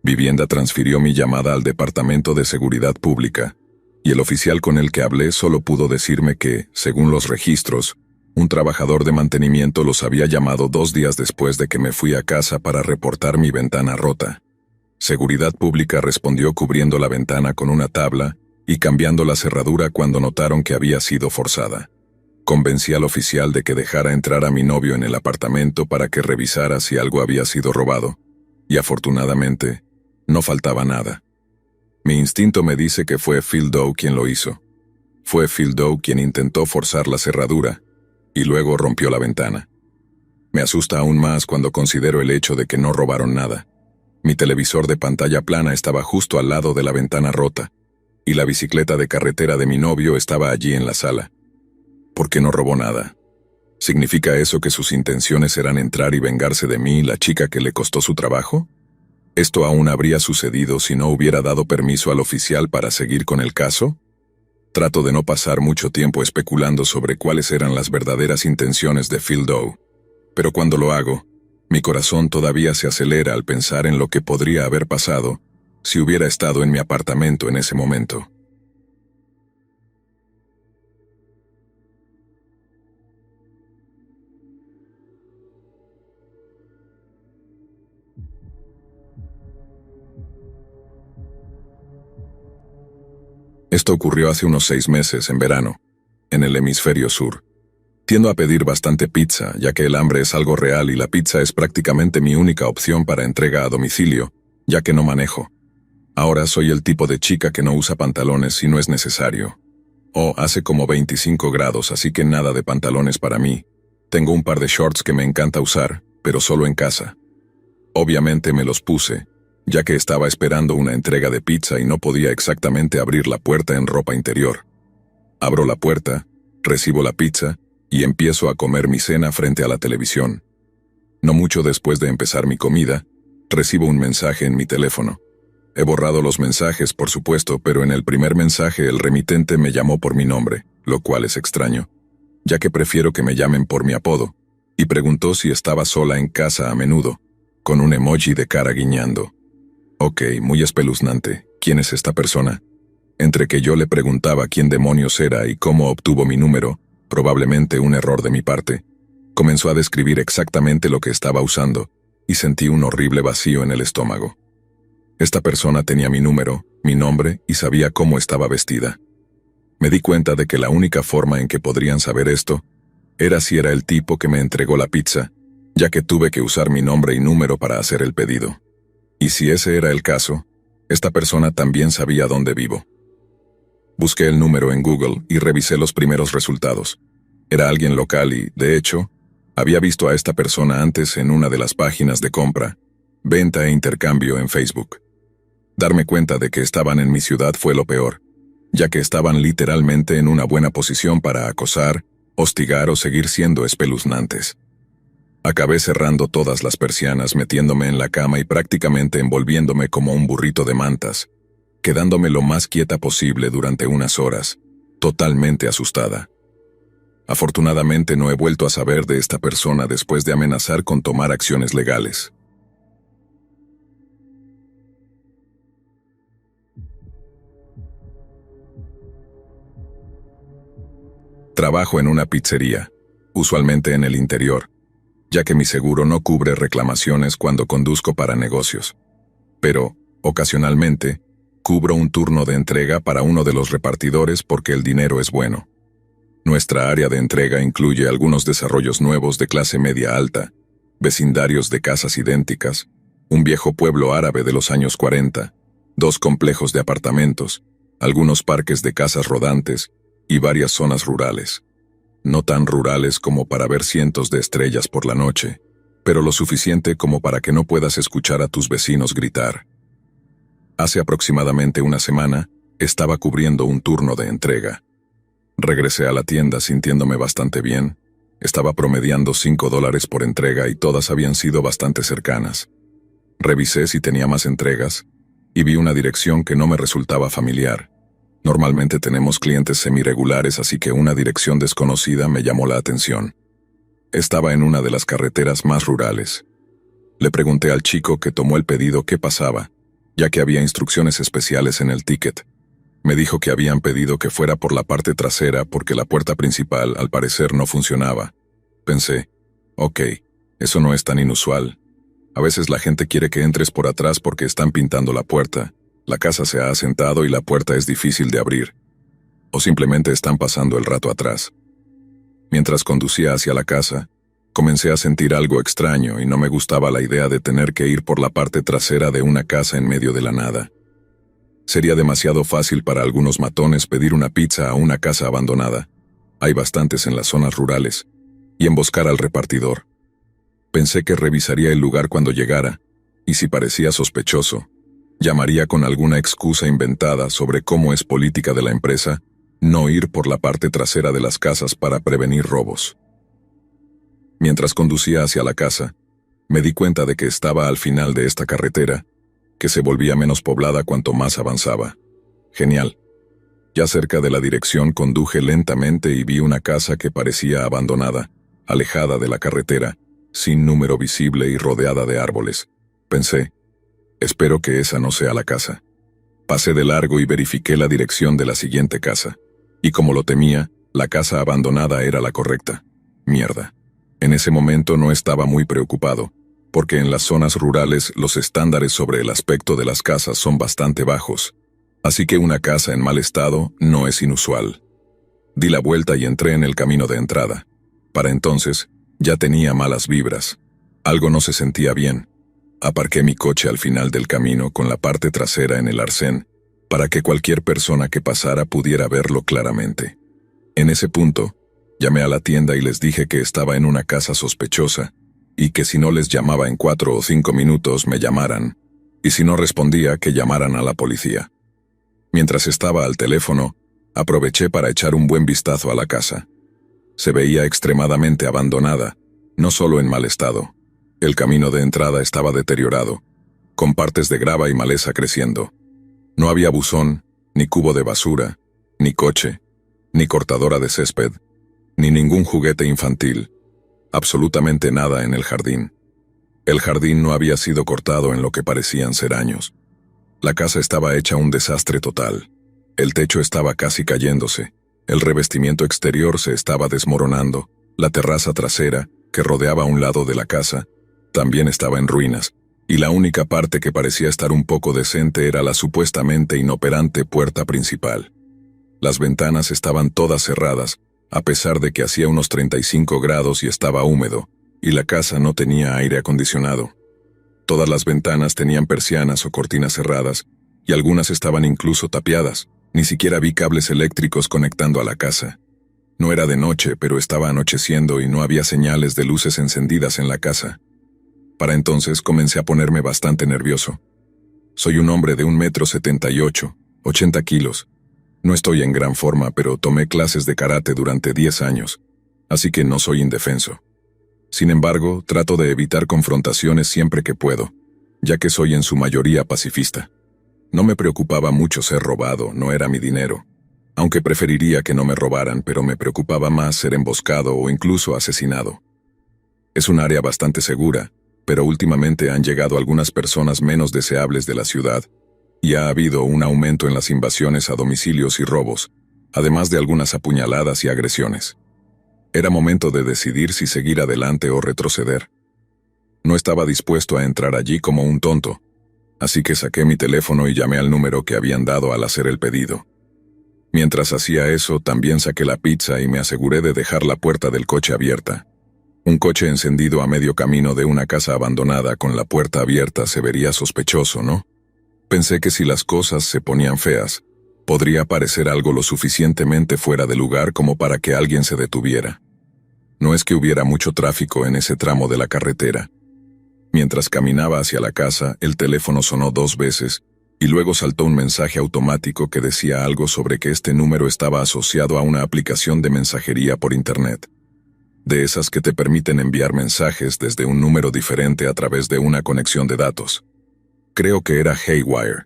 Vivienda transfirió mi llamada al Departamento de Seguridad Pública, y el oficial con el que hablé solo pudo decirme que, según los registros, un trabajador de mantenimiento los había llamado 2 días después de que me fui a casa para reportar mi ventana rota. Seguridad Pública respondió cubriendo la ventana con una tabla y cambiando la cerradura cuando notaron que había sido forzada. Convencí al oficial de que dejara entrar a mi novio en el apartamento para que revisara si algo había sido robado, y afortunadamente, no faltaba nada. Mi instinto me dice que fue Phil Doe quien lo hizo. Fue Phil Doe quien intentó forzar la cerradura, y luego rompió la ventana. Me asusta aún más cuando considero el hecho de que no robaron nada. Mi televisor de pantalla plana estaba justo al lado de la ventana rota, y la bicicleta de carretera de mi novio estaba allí en la sala. ¿Por qué no robó nada? ¿Significa eso que sus intenciones eran entrar y vengarse de mí, la chica que le costó su trabajo? ¿Esto aún habría sucedido si no hubiera dado permiso al oficial para seguir con el caso? Trato de no pasar mucho tiempo especulando sobre cuáles eran las verdaderas intenciones de Phil Doe, pero cuando lo hago, mi corazón todavía se acelera al pensar en lo que podría haber pasado si hubiera estado en mi apartamento en ese momento. Esto ocurrió hace unos 6 meses, en verano, en el hemisferio sur. Tiendo a pedir bastante pizza, ya que el hambre es algo real y la pizza es prácticamente mi única opción para entrega a domicilio, ya que no manejo. Ahora soy el tipo de chica que no usa pantalones si no es necesario. Hace como 25 grados, así que nada de pantalones para mí. Tengo un par de shorts que me encanta usar, pero solo en casa. Obviamente me los puse, ya que estaba esperando una entrega de pizza y no podía exactamente abrir la puerta en ropa interior. Abro la puerta, recibo la pizza y empiezo a comer mi cena frente a la televisión. No mucho después de empezar mi comida, recibo un mensaje en mi teléfono. He borrado los mensajes, por supuesto, pero en el primer mensaje el remitente me llamó por mi nombre, lo cual es extraño, ya que prefiero que me llamen por mi apodo, y preguntó si estaba sola en casa a menudo, con un emoji de cara guiñando. Ok, muy espeluznante. ¿Quién es esta persona? Entre que yo le preguntaba quién demonios era y cómo obtuvo mi número, probablemente un error de mi parte, comenzó a describir exactamente lo que estaba usando, y sentí un horrible vacío en el estómago. Esta persona tenía mi número, mi nombre y sabía cómo estaba vestida. Me di cuenta de que la única forma en que podrían saber esto era si era el tipo que me entregó la pizza, ya que tuve que usar mi nombre y número para hacer el pedido. Y si ese era el caso, esta persona también sabía dónde vivo. Busqué el número en Google y revisé los primeros resultados. Era alguien local y, de hecho, había visto a esta persona antes en una de las páginas de compra, venta e intercambio en Facebook. Darme cuenta de que estaban en mi ciudad fue lo peor, ya que estaban literalmente en una buena posición para acosar, hostigar o seguir siendo espeluznantes. Acabé cerrando todas las persianas, metiéndome en la cama y prácticamente envolviéndome como un burrito de mantas, quedándome lo más quieta posible durante unas horas, totalmente asustada. Afortunadamente no he vuelto a saber de esta persona después de amenazar con tomar acciones legales. Trabajo en una pizzería, usualmente en el interior, ya que mi seguro no cubre reclamaciones cuando conduzco para negocios. Pero, ocasionalmente, cubro un turno de entrega para uno de los repartidores porque el dinero es bueno. Nuestra área de entrega incluye algunos desarrollos nuevos de clase media alta, vecindarios de casas idénticas, un viejo pueblo árabe de los años 40, 2 complejos de apartamentos, algunos parques de casas rodantes y varias zonas rurales. No tan rurales como para ver cientos de estrellas por la noche, pero lo suficiente como para que no puedas escuchar a tus vecinos gritar. Hace aproximadamente una semana, estaba cubriendo un turno de entrega. Regresé a la tienda sintiéndome bastante bien. Estaba promediando $5 por entrega y todas habían sido bastante cercanas. Revisé si tenía más entregas y vi una dirección que no me resultaba familiar. Normalmente tenemos clientes semiregulares, así que una dirección desconocida me llamó la atención. Estaba en una de las carreteras más rurales. Le pregunté al chico que tomó el pedido qué pasaba, ya que había instrucciones especiales en el ticket. Me dijo que habían pedido que fuera por la parte trasera porque la puerta principal, al parecer, no funcionaba. Pensé, ok, eso no es tan inusual. A veces la gente quiere que entres por atrás porque están pintando la puerta. La casa se ha asentado y la puerta es difícil de abrir. O simplemente están pasando el rato atrás. Mientras conducía hacia la casa, comencé a sentir algo extraño y no me gustaba la idea de tener que ir por la parte trasera de una casa en medio de la nada. Sería demasiado fácil para algunos matones pedir una pizza a una casa abandonada. Hay bastantes en las zonas rurales, y emboscar al repartidor. Pensé que revisaría el lugar cuando llegara, y si parecía sospechoso, llamaría con alguna excusa inventada sobre cómo es política de la empresa no ir por la parte trasera de las casas para prevenir robos. Mientras conducía hacia la casa, me di cuenta de que estaba al final de esta carretera, que se volvía menos poblada cuanto más avanzaba. Genial. Ya cerca de la dirección conduje lentamente y vi una casa que parecía abandonada, alejada de la carretera, sin número visible y rodeada de árboles. Pensé, espero que esa no sea la casa. Pasé de largo y verifiqué la dirección de la siguiente casa. Y como lo temía, la casa abandonada era la correcta. Mierda. En ese momento no estaba muy preocupado, porque en las zonas rurales los estándares sobre el aspecto de las casas son bastante bajos, así que una casa en mal estado no es inusual. Di la vuelta y entré en el camino de entrada. Para entonces, ya tenía malas vibras. Algo no se sentía bien. Aparqué mi coche al final del camino con la parte trasera en el arcén, para que cualquier persona que pasara pudiera verlo claramente. En ese punto, llamé a la tienda y les dije que estaba en una casa sospechosa, y que si no les llamaba en 4 o 5 minutos me llamaran, y si no respondía que llamaran a la policía. Mientras estaba al teléfono, aproveché para echar un buen vistazo a la casa. Se veía extremadamente abandonada, no solo en mal estado. El camino de entrada estaba deteriorado, con partes de grava y maleza creciendo. No había buzón, ni cubo de basura, ni coche, ni cortadora de césped, ni ningún juguete infantil. Absolutamente nada en el jardín. El jardín no había sido cortado en lo que parecían ser años. La casa estaba hecha un desastre total. El techo estaba casi cayéndose, el revestimiento exterior se estaba desmoronando, la terraza trasera, que rodeaba un lado de la casa, también estaba en ruinas, y la única parte que parecía estar un poco decente era la supuestamente inoperante puerta principal. Las ventanas estaban todas cerradas, a pesar de que hacía unos 35 grados y estaba húmedo, y la casa no tenía aire acondicionado. Todas las ventanas tenían persianas o cortinas cerradas, y algunas estaban incluso tapiadas. Ni siquiera vi cables eléctricos conectando a la casa. No era de noche, pero estaba anocheciendo y no había señales de luces encendidas en la casa. Para entonces comencé a ponerme bastante nervioso. Soy un hombre de 1,78 m, 80 kilos. No estoy en gran forma, pero tomé clases de karate durante 10 años, así que no soy indefenso. Sin embargo, trato de evitar confrontaciones siempre que puedo, ya que soy en su mayoría pacifista. No me preocupaba mucho ser robado, no era mi dinero. Aunque preferiría que no me robaran, pero me preocupaba más ser emboscado o incluso asesinado. Es un área bastante segura, pero últimamente han llegado algunas personas menos deseables de la ciudad, y ha habido un aumento en las invasiones a domicilios y robos, además de algunas apuñaladas y agresiones. Era momento de decidir si seguir adelante o retroceder. No estaba dispuesto a entrar allí como un tonto, así que saqué mi teléfono y llamé al número que habían dado al hacer el pedido. Mientras hacía eso, también saqué la pizza y me aseguré de dejar la puerta del coche abierta. Un coche encendido a medio camino de una casa abandonada con la puerta abierta se vería sospechoso, ¿no? Pensé que si las cosas se ponían feas, podría parecer algo lo suficientemente fuera de lugar como para que alguien se detuviera. No es que hubiera mucho tráfico en ese tramo de la carretera. Mientras caminaba hacia la casa, el teléfono sonó 2 veces, y luego saltó un mensaje automático que decía algo sobre que este número estaba asociado a una aplicación de mensajería por internet. De esas que te permiten enviar mensajes desde un número diferente a través de una conexión de datos. Creo que era Haywire.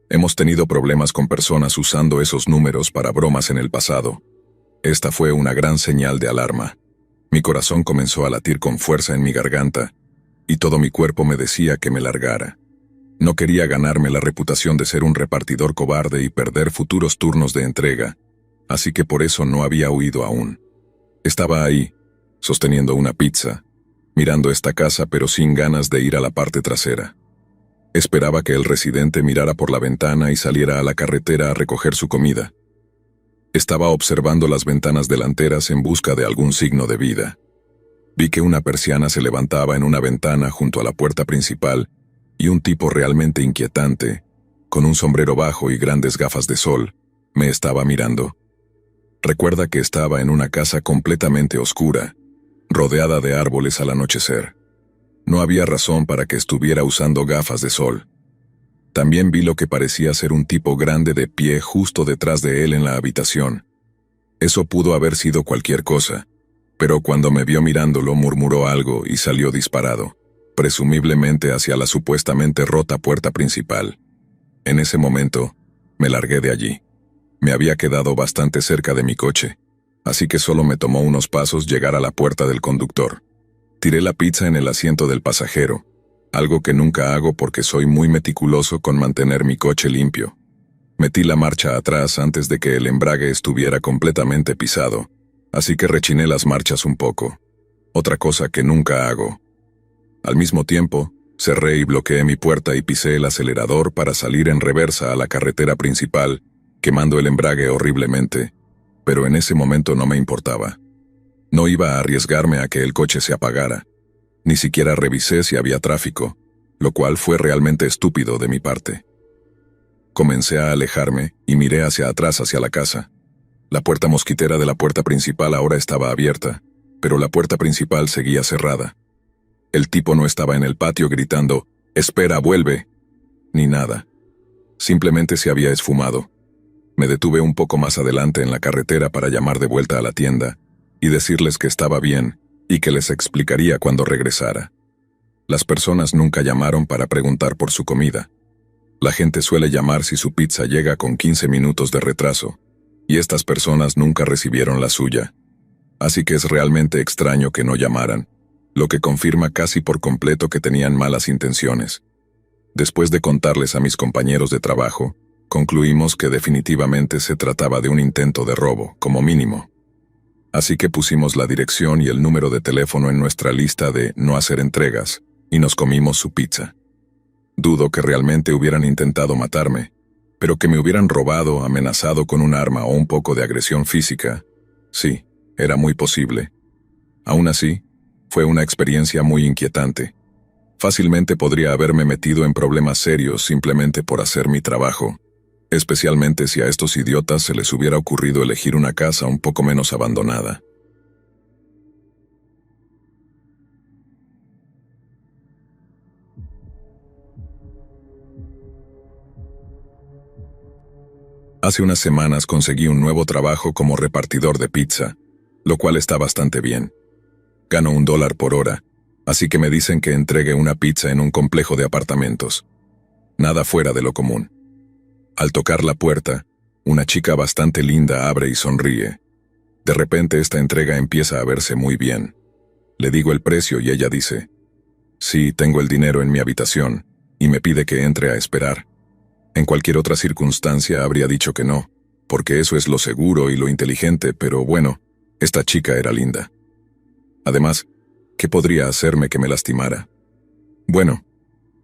Hemos tenido problemas con personas usando esos números para bromas en el pasado. Esta fue una gran señal de alarma. Mi corazón comenzó a latir con fuerza en mi garganta, y todo mi cuerpo me decía que me largara. No quería ganarme la reputación de ser un repartidor cobarde y perder futuros turnos de entrega, así que por eso no había huido aún. Estaba ahí, sosteniendo una pizza, mirando esta casa pero sin ganas de ir a la parte trasera. Esperaba que el residente mirara por la ventana y saliera a la carretera a recoger su comida. Estaba observando las ventanas delanteras en busca de algún signo de vida. Vi que una persiana se levantaba en una ventana junto a la puerta principal y un tipo realmente inquietante, con un sombrero bajo y grandes gafas de sol, me estaba mirando. Recuerda que estaba en una casa completamente oscura. rodeada de árboles al anochecer. No había razón para que estuviera usando gafas de sol. También vi lo que parecía ser un tipo grande de pie justo detrás de él en la habitación. Eso pudo haber sido cualquier cosa, pero cuando me vio mirándolo murmuró algo y salió disparado, presumiblemente hacia la supuestamente rota puerta principal. En ese momento, me largué de allí. Me había quedado bastante cerca de mi coche, así que solo me tomó unos pasos llegar a la puerta del conductor. Tiré la pizza en el asiento del pasajero, algo que nunca hago porque soy muy meticuloso con mantener mi coche limpio. Metí la marcha atrás antes de que el embrague estuviera completamente pisado, así que rechiné las marchas un poco. Otra cosa que nunca hago. Al mismo tiempo, cerré y bloqueé mi puerta y pisé el acelerador para salir en reversa a la carretera principal, quemando el embrague horriblemente, pero en ese momento no me importaba. No iba a arriesgarme a que el coche se apagara. Ni siquiera revisé si había tráfico, lo cual fue realmente estúpido de mi parte. Comencé a alejarme y miré hacia atrás hacia la casa. La puerta mosquitera de la puerta principal ahora estaba abierta, pero la puerta principal seguía cerrada. El tipo no estaba en el patio gritando, «¡Espera, vuelve!», ni nada. Simplemente se había esfumado. Me detuve un poco más adelante en la carretera para llamar de vuelta a la tienda y decirles que estaba bien y que les explicaría cuando regresara. Las personas nunca llamaron para preguntar por su comida. La gente suele llamar si su pizza llega con 15 minutos de retraso, y estas personas nunca recibieron la suya. Así que es realmente extraño que no llamaran, lo que confirma casi por completo que tenían malas intenciones. Después de contarles a mis compañeros de trabajo, concluimos que definitivamente se trataba de un intento de robo, como mínimo. Así que pusimos la dirección y el número de teléfono en nuestra lista de no hacer entregas, y nos comimos su pizza. Dudo que realmente hubieran intentado matarme, pero que me hubieran robado, amenazado con un arma o un poco de agresión física, sí, era muy posible. Aún así, fue una experiencia muy inquietante. Fácilmente podría haberme metido en problemas serios simplemente por hacer mi trabajo, especialmente si a estos idiotas se les hubiera ocurrido elegir una casa un poco menos abandonada. Hace unas semanas conseguí un nuevo trabajo como repartidor de pizza, lo cual está bastante bien. Gano $1 por hora, así que me dicen que entregue una pizza en un complejo de apartamentos. Nada fuera de lo común. Al tocar la puerta, una chica bastante linda abre y sonríe. De repente esta entrega empieza a verse muy bien. Le digo el precio y ella dice, «Sí, tengo el dinero en mi habitación», y me pide que entre a esperar. En cualquier otra circunstancia habría dicho que no, porque eso es lo seguro y lo inteligente, pero bueno, esta chica era linda. Además, ¿qué podría hacerme que me lastimara? Bueno,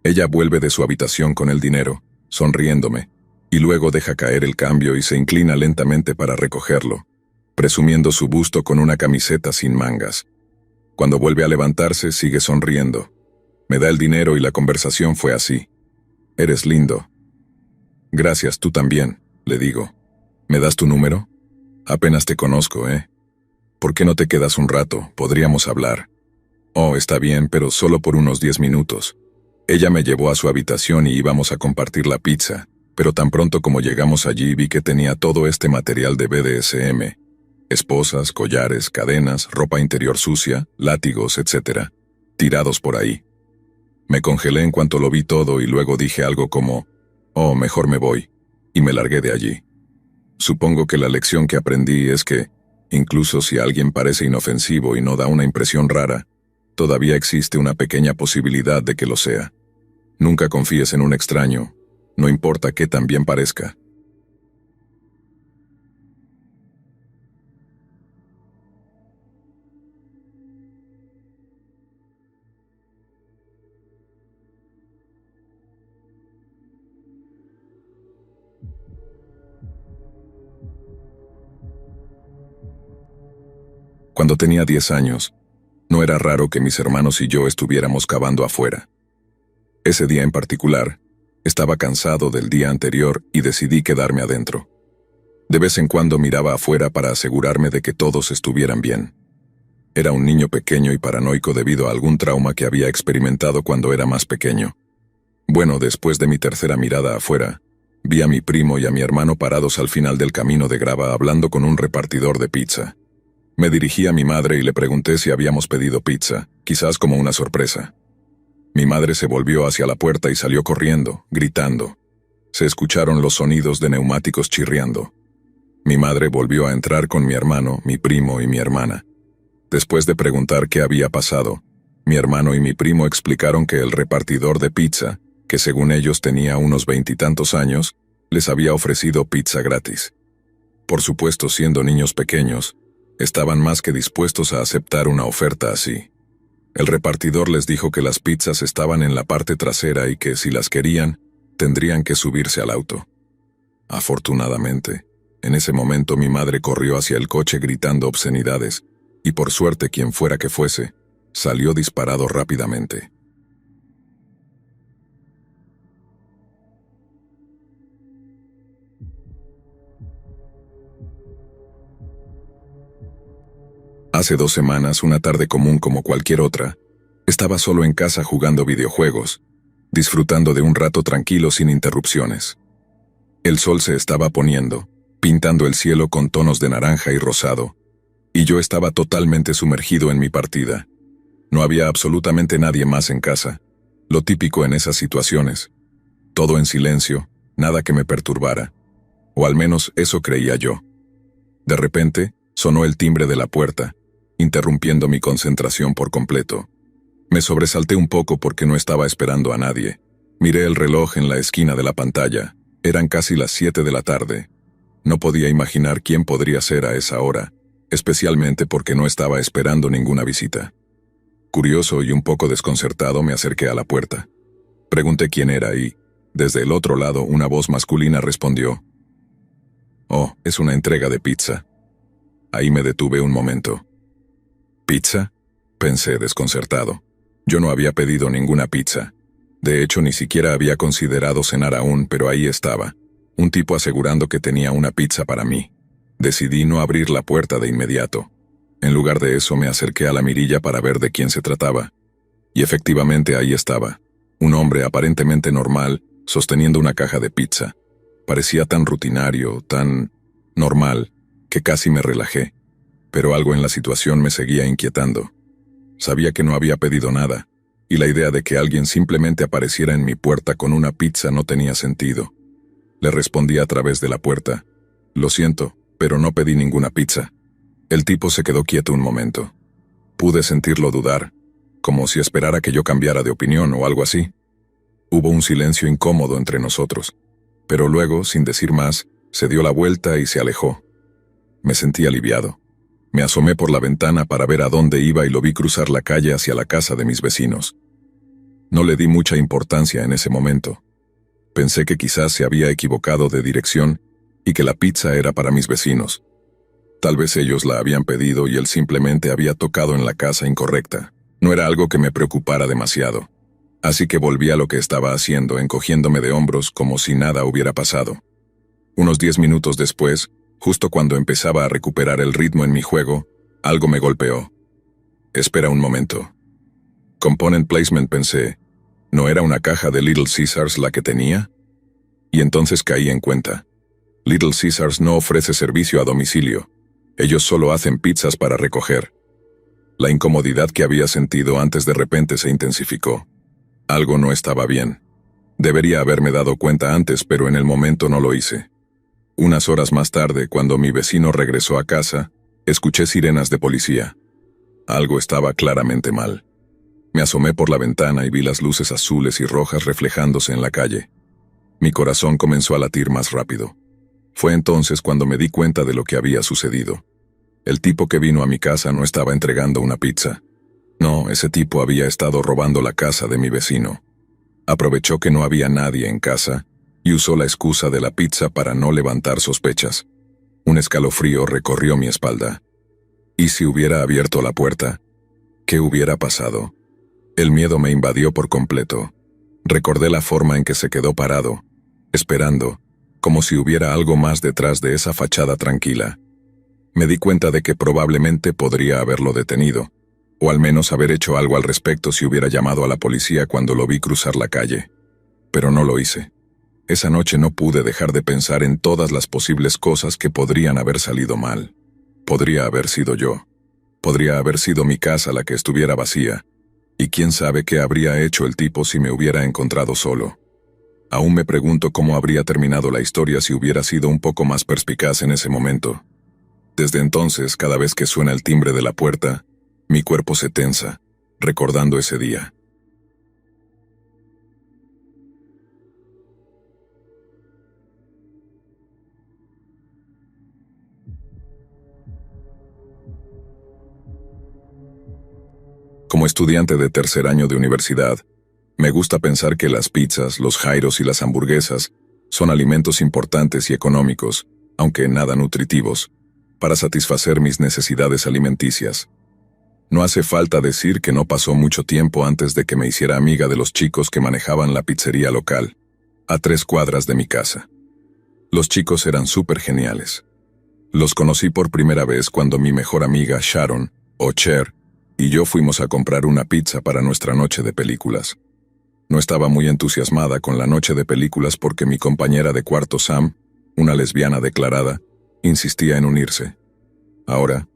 ella vuelve de su habitación con el dinero, sonriéndome, y luego deja caer el cambio y se inclina lentamente para recogerlo, presumiendo su busto con una camiseta sin mangas. Cuando vuelve a levantarse, sigue sonriendo. Me da el dinero y la conversación fue así. «Eres lindo». «Gracias, tú también», le digo. «¿Me das tu número? Apenas te conozco, ¿eh? ¿Por qué no te quedas un rato? Podríamos hablar». «Oh, está bien, pero solo por unos 10 minutos». Ella me llevó a su habitación y íbamos a compartir la pizza, pero tan pronto como llegamos allí vi que tenía todo este material de BDSM. Esposas, collares, cadenas, ropa interior sucia, látigos, etc. Tirados por ahí. Me congelé en cuanto lo vi todo y luego dije algo como, «Oh, mejor me voy», y me largué de allí. Supongo que la lección que aprendí es que, incluso si alguien parece inofensivo y no da una impresión rara, todavía existe una pequeña posibilidad de que lo sea. Nunca confíes en un extraño, no importa qué tan bien parezca. Cuando tenía 10 años, no era raro que mis hermanos y yo estuviéramos cavando afuera. Ese día en particular, estaba cansado del día anterior y decidí quedarme adentro. De vez en cuando miraba afuera para asegurarme de que todos estuvieran bien. Era un niño pequeño y paranoico debido a algún trauma que había experimentado cuando era más pequeño. Bueno, después de mi tercera mirada afuera, vi a mi primo y a mi hermano parados al final del camino de grava hablando con un repartidor de pizza. Me dirigí a mi madre y le pregunté si habíamos pedido pizza, quizás como una sorpresa. Mi madre se volvió hacia la puerta y salió corriendo, gritando. Se escucharon los sonidos de neumáticos chirriando. Mi madre volvió a entrar con mi hermano, mi primo y mi hermana. Después de preguntar qué había pasado, mi hermano y mi primo explicaron que el repartidor de pizza, que según ellos tenía unos 20 y tantos años, les había ofrecido pizza gratis. Por supuesto, siendo niños pequeños, estaban más que dispuestos a aceptar una oferta así. El repartidor les dijo que las pizzas estaban en la parte trasera y que, si las querían, tendrían que subirse al auto. Afortunadamente, en ese momento mi madre corrió hacia el coche gritando obscenidades, y por suerte quien fuera que fuese, salió disparado rápidamente. Hace 2 semanas, una tarde común como cualquier otra, estaba solo en casa jugando videojuegos, disfrutando de un rato tranquilo sin interrupciones. El sol se estaba poniendo, pintando el cielo con tonos de naranja y rosado, y yo estaba totalmente sumergido en mi partida. No había absolutamente nadie más en casa, lo típico en esas situaciones. Todo en silencio, nada que me perturbara, o al menos eso creía yo. De repente, sonó el timbre de la puerta, interrumpiendo mi concentración por completo. Me sobresalté un poco porque no estaba esperando a nadie. Miré el reloj en la esquina de la pantalla. Eran casi las 7 de la tarde. No podía imaginar quién podría ser a esa hora, especialmente porque no estaba esperando ninguna visita. Curioso y un poco desconcertado me acerqué a la puerta. Pregunté quién era y, desde el otro lado, una voz masculina respondió: «Oh, es una entrega de pizza». Ahí me detuve un momento. ¿Pizza?, pensé desconcertado. Yo no había pedido ninguna pizza. De hecho, ni siquiera había considerado cenar aún, pero ahí estaba, un tipo asegurando que tenía una pizza para mí. Decidí no abrir la puerta de inmediato. En lugar de eso, me acerqué a la mirilla para ver de quién se trataba. Y efectivamente ahí estaba, un hombre aparentemente normal, sosteniendo una caja de pizza. Parecía tan rutinario, tan normal, que casi me relajé. Pero algo en la situación me seguía inquietando. Sabía que no había pedido nada, y la idea de que alguien simplemente apareciera en mi puerta con una pizza no tenía sentido. Le respondí a través de la puerta: «Lo siento, pero no pedí ninguna pizza». El tipo se quedó quieto un momento. Pude sentirlo dudar, como si esperara que yo cambiara de opinión o algo así. Hubo un silencio incómodo entre nosotros, pero luego, sin decir más, se dio la vuelta y se alejó. Me sentí aliviado. Me asomé por la ventana para ver a dónde iba y lo vi cruzar la calle hacia la casa de mis vecinos. No le di mucha importancia en ese momento. Pensé que quizás se había equivocado de dirección y que la pizza era para mis vecinos. Tal vez ellos la habían pedido y él simplemente había tocado en la casa incorrecta. No era algo que me preocupara demasiado. Así que volví a lo que estaba haciendo, encogiéndome de hombros como si nada hubiera pasado. Unos 10 minutos después, justo cuando empezaba a recuperar el ritmo en mi juego, algo me golpeó. «Espera un momento». Component placement, pensé. ¿No era una caja de Little Caesars la que tenía? Y entonces caí en cuenta. Little Caesars no ofrece servicio a domicilio. Ellos solo hacen pizzas para recoger. La incomodidad que había sentido antes de repente se intensificó. Algo no estaba bien. Debería haberme dado cuenta antes, pero en el momento no lo hice. Unas horas más tarde, cuando mi vecino regresó a casa, escuché sirenas de policía. Algo estaba claramente mal. Me asomé por la ventana y vi las luces azules y rojas reflejándose en la calle. Mi corazón comenzó a latir más rápido. Fue entonces cuando me di cuenta de lo que había sucedido. El tipo que vino a mi casa no estaba entregando una pizza. No, ese tipo había estado robando la casa de mi vecino. Aprovechó que no había nadie en casa y usó la excusa de la pizza para no levantar sospechas. Un escalofrío recorrió mi espalda. ¿Y si hubiera abierto la puerta? ¿Qué hubiera pasado? El miedo me invadió por completo. Recordé la forma en que se quedó parado, esperando, como si hubiera algo más detrás de esa fachada tranquila. Me di cuenta de que probablemente podría haberlo detenido, o al menos haber hecho algo al respecto si hubiera llamado a la policía cuando lo vi cruzar la calle. Pero no lo hice. Esa noche no pude dejar de pensar en todas las posibles cosas que podrían haber salido mal. Podría haber sido yo. Podría haber sido mi casa la que estuviera vacía. Y quién sabe qué habría hecho el tipo si me hubiera encontrado solo. Aún me pregunto cómo habría terminado la historia si hubiera sido un poco más perspicaz en ese momento. Desde entonces, cada vez que suena el timbre de la puerta, mi cuerpo se tensa, recordando ese día. Como estudiante de tercer año de universidad, me gusta pensar que las pizzas, los gyros y las hamburguesas son alimentos importantes y económicos, aunque nada nutritivos, para satisfacer mis necesidades alimenticias. No hace falta decir que no pasó mucho tiempo antes de que me hiciera amiga de los chicos que manejaban la pizzería local, a 3 cuadras de mi casa. Los chicos eran súper geniales. Los conocí por primera vez cuando mi mejor amiga Sharon, o Cher, y yo fuimos a comprar una pizza para nuestra noche de películas. No estaba muy entusiasmada con la noche de películas porque mi compañera de cuarto Sam, una lesbiana declarada, insistía en unirse. Ahora,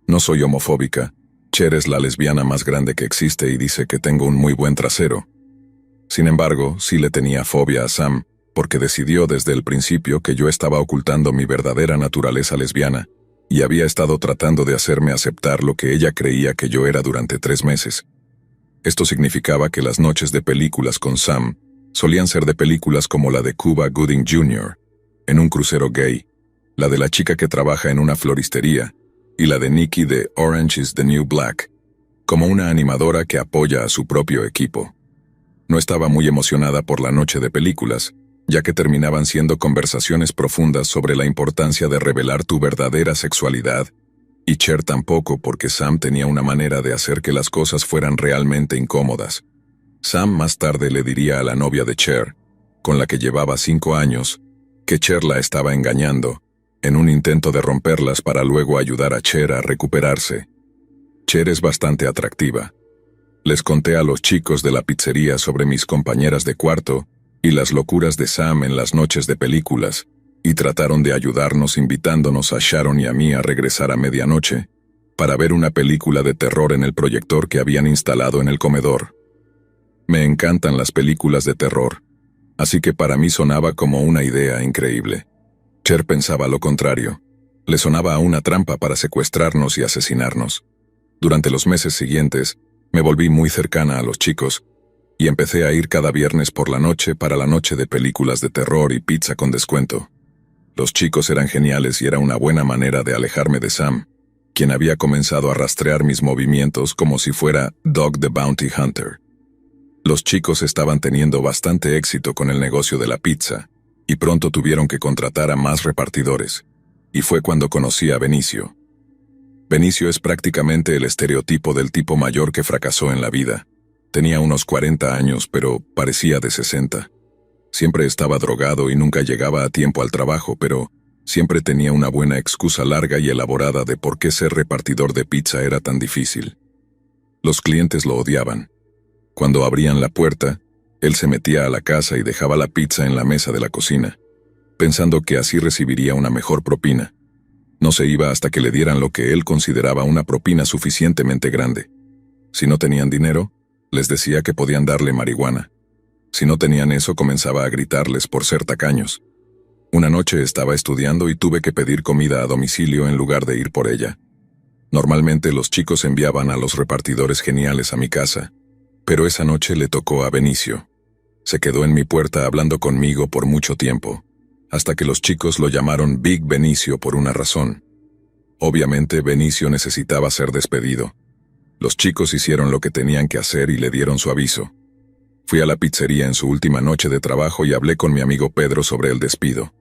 no soy homofóbica. Cher es la lesbiana más grande que existe y dice que tengo un muy buen trasero. Sin embargo, sí le tenía fobia a Sam, porque decidió desde el principio que yo estaba ocultando mi verdadera naturaleza lesbiana, y había estado tratando de hacerme aceptar lo que ella creía que yo era durante 3 meses. Esto significaba que las noches de películas con Sam solían ser de películas como la de Cuba Gooding Jr., en un crucero gay, la de la chica que trabaja en una floristería, y la de Nikki de Orange is the New Black, como una animadora que apoya a su propio equipo. No estaba muy emocionada por la noche de películas, ya que terminaban siendo conversaciones profundas sobre la importancia de revelar tu verdadera sexualidad, y Cher tampoco porque Sam tenía una manera de hacer que las cosas fueran realmente incómodas. Sam más tarde le diría a la novia de Cher, con la que llevaba 5 años, que Cher la estaba engañando, en un intento de romperlas para luego ayudar a Cher a recuperarse. Cher es bastante atractiva. Les conté a los chicos de la pizzería sobre mis compañeras de cuarto y las locuras de Sam en las noches de películas, y trataron de ayudarnos invitándonos a Sharon y a mí a regresar a medianoche para ver una película de terror en el proyector que habían instalado en el comedor. Me encantan las películas de terror, así que para mí sonaba como una idea increíble. Cher pensaba lo contrario. Le sonaba a una trampa para secuestrarnos y asesinarnos. Durante los meses siguientes, me volví muy cercana a los chicos, y empecé a ir cada viernes por la noche para la noche de películas de terror y pizza con descuento. Los chicos eran geniales y era una buena manera de alejarme de Sam, quien había comenzado a rastrear mis movimientos como si fuera Dog the Bounty Hunter. Los chicos estaban teniendo bastante éxito con el negocio de la pizza, y pronto tuvieron que contratar a más repartidores, y fue cuando conocí a Benicio. Benicio es prácticamente el estereotipo del tipo mayor que fracasó en la vida. Tenía unos 40 años, pero parecía de 60. Siempre estaba drogado y nunca llegaba a tiempo al trabajo, pero siempre tenía una buena excusa larga y elaborada de por qué ser repartidor de pizza era tan difícil. Los clientes lo odiaban. Cuando abrían la puerta, él se metía a la casa y dejaba la pizza en la mesa de la cocina, pensando que así recibiría una mejor propina. No se iba hasta que le dieran lo que él consideraba una propina suficientemente grande. Si no tenían dinero, les decía que podían darle marihuana. Si no tenían eso, comenzaba a gritarles por ser tacaños. Una noche estaba estudiando y tuve que pedir comida a domicilio en lugar de ir por ella. Normalmente los chicos enviaban a los repartidores geniales a mi casa, pero esa noche le tocó a Benicio. Se quedó en mi puerta hablando conmigo por mucho tiempo, hasta que los chicos lo llamaron Big Benicio por una razón. Obviamente Benicio necesitaba ser despedido. Los chicos hicieron lo que tenían que hacer y le dieron su aviso. Fui a la pizzería en su última noche de trabajo y hablé con mi amigo Pedro sobre el despido.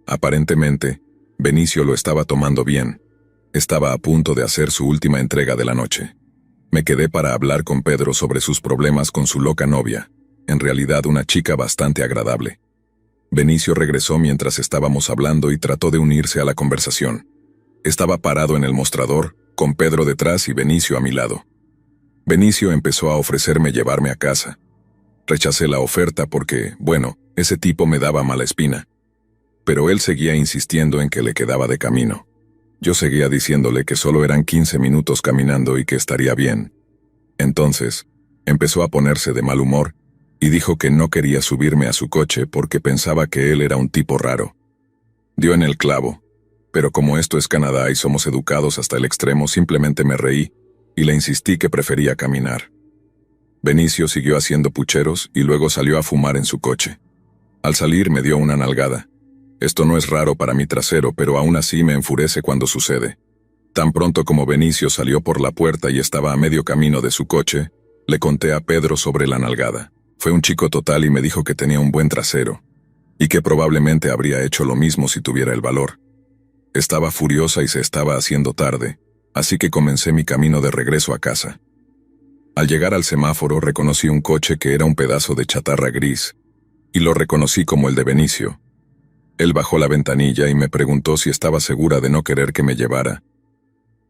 Aparentemente, Benicio lo estaba tomando bien. Estaba a punto de hacer su última entrega de la noche. Me quedé para hablar con Pedro sobre sus problemas con su loca novia, en realidad una chica bastante agradable. Benicio regresó mientras estábamos hablando y trató de unirse a la conversación. Estaba parado en el mostrador, con Pedro detrás y Benicio a mi lado. Benicio empezó a ofrecerme llevarme a casa. Rechacé la oferta porque, bueno, ese tipo me daba mala espina. Pero él seguía insistiendo en que le quedaba de camino. Yo seguía diciéndole que solo eran 15 minutos caminando y que estaría bien. Entonces, empezó a ponerse de mal humor y dijo que no quería subirme a su coche porque pensaba que él era un tipo raro. Dio en el clavo, pero como esto es Canadá y somos educados hasta el extremo, simplemente me reí y le insistí que prefería caminar. Benicio siguió haciendo pucheros y luego salió a fumar en su coche. Al salir me dio una nalgada. Esto no es raro para mi trasero, pero aún así me enfurece cuando sucede. Tan pronto como Benicio salió por la puerta y estaba a medio camino de su coche, le conté a Pedro sobre la nalgada. Fue un chico total y me dijo que tenía un buen trasero, y que probablemente habría hecho lo mismo si tuviera el valor. Estaba furiosa y se estaba haciendo tarde, así que comencé mi camino de regreso a casa. Al llegar al semáforo reconocí un coche que era un pedazo de chatarra gris, y lo reconocí como el de Benicio. Él bajó la ventanilla y me preguntó si estaba segura de no querer que me llevara.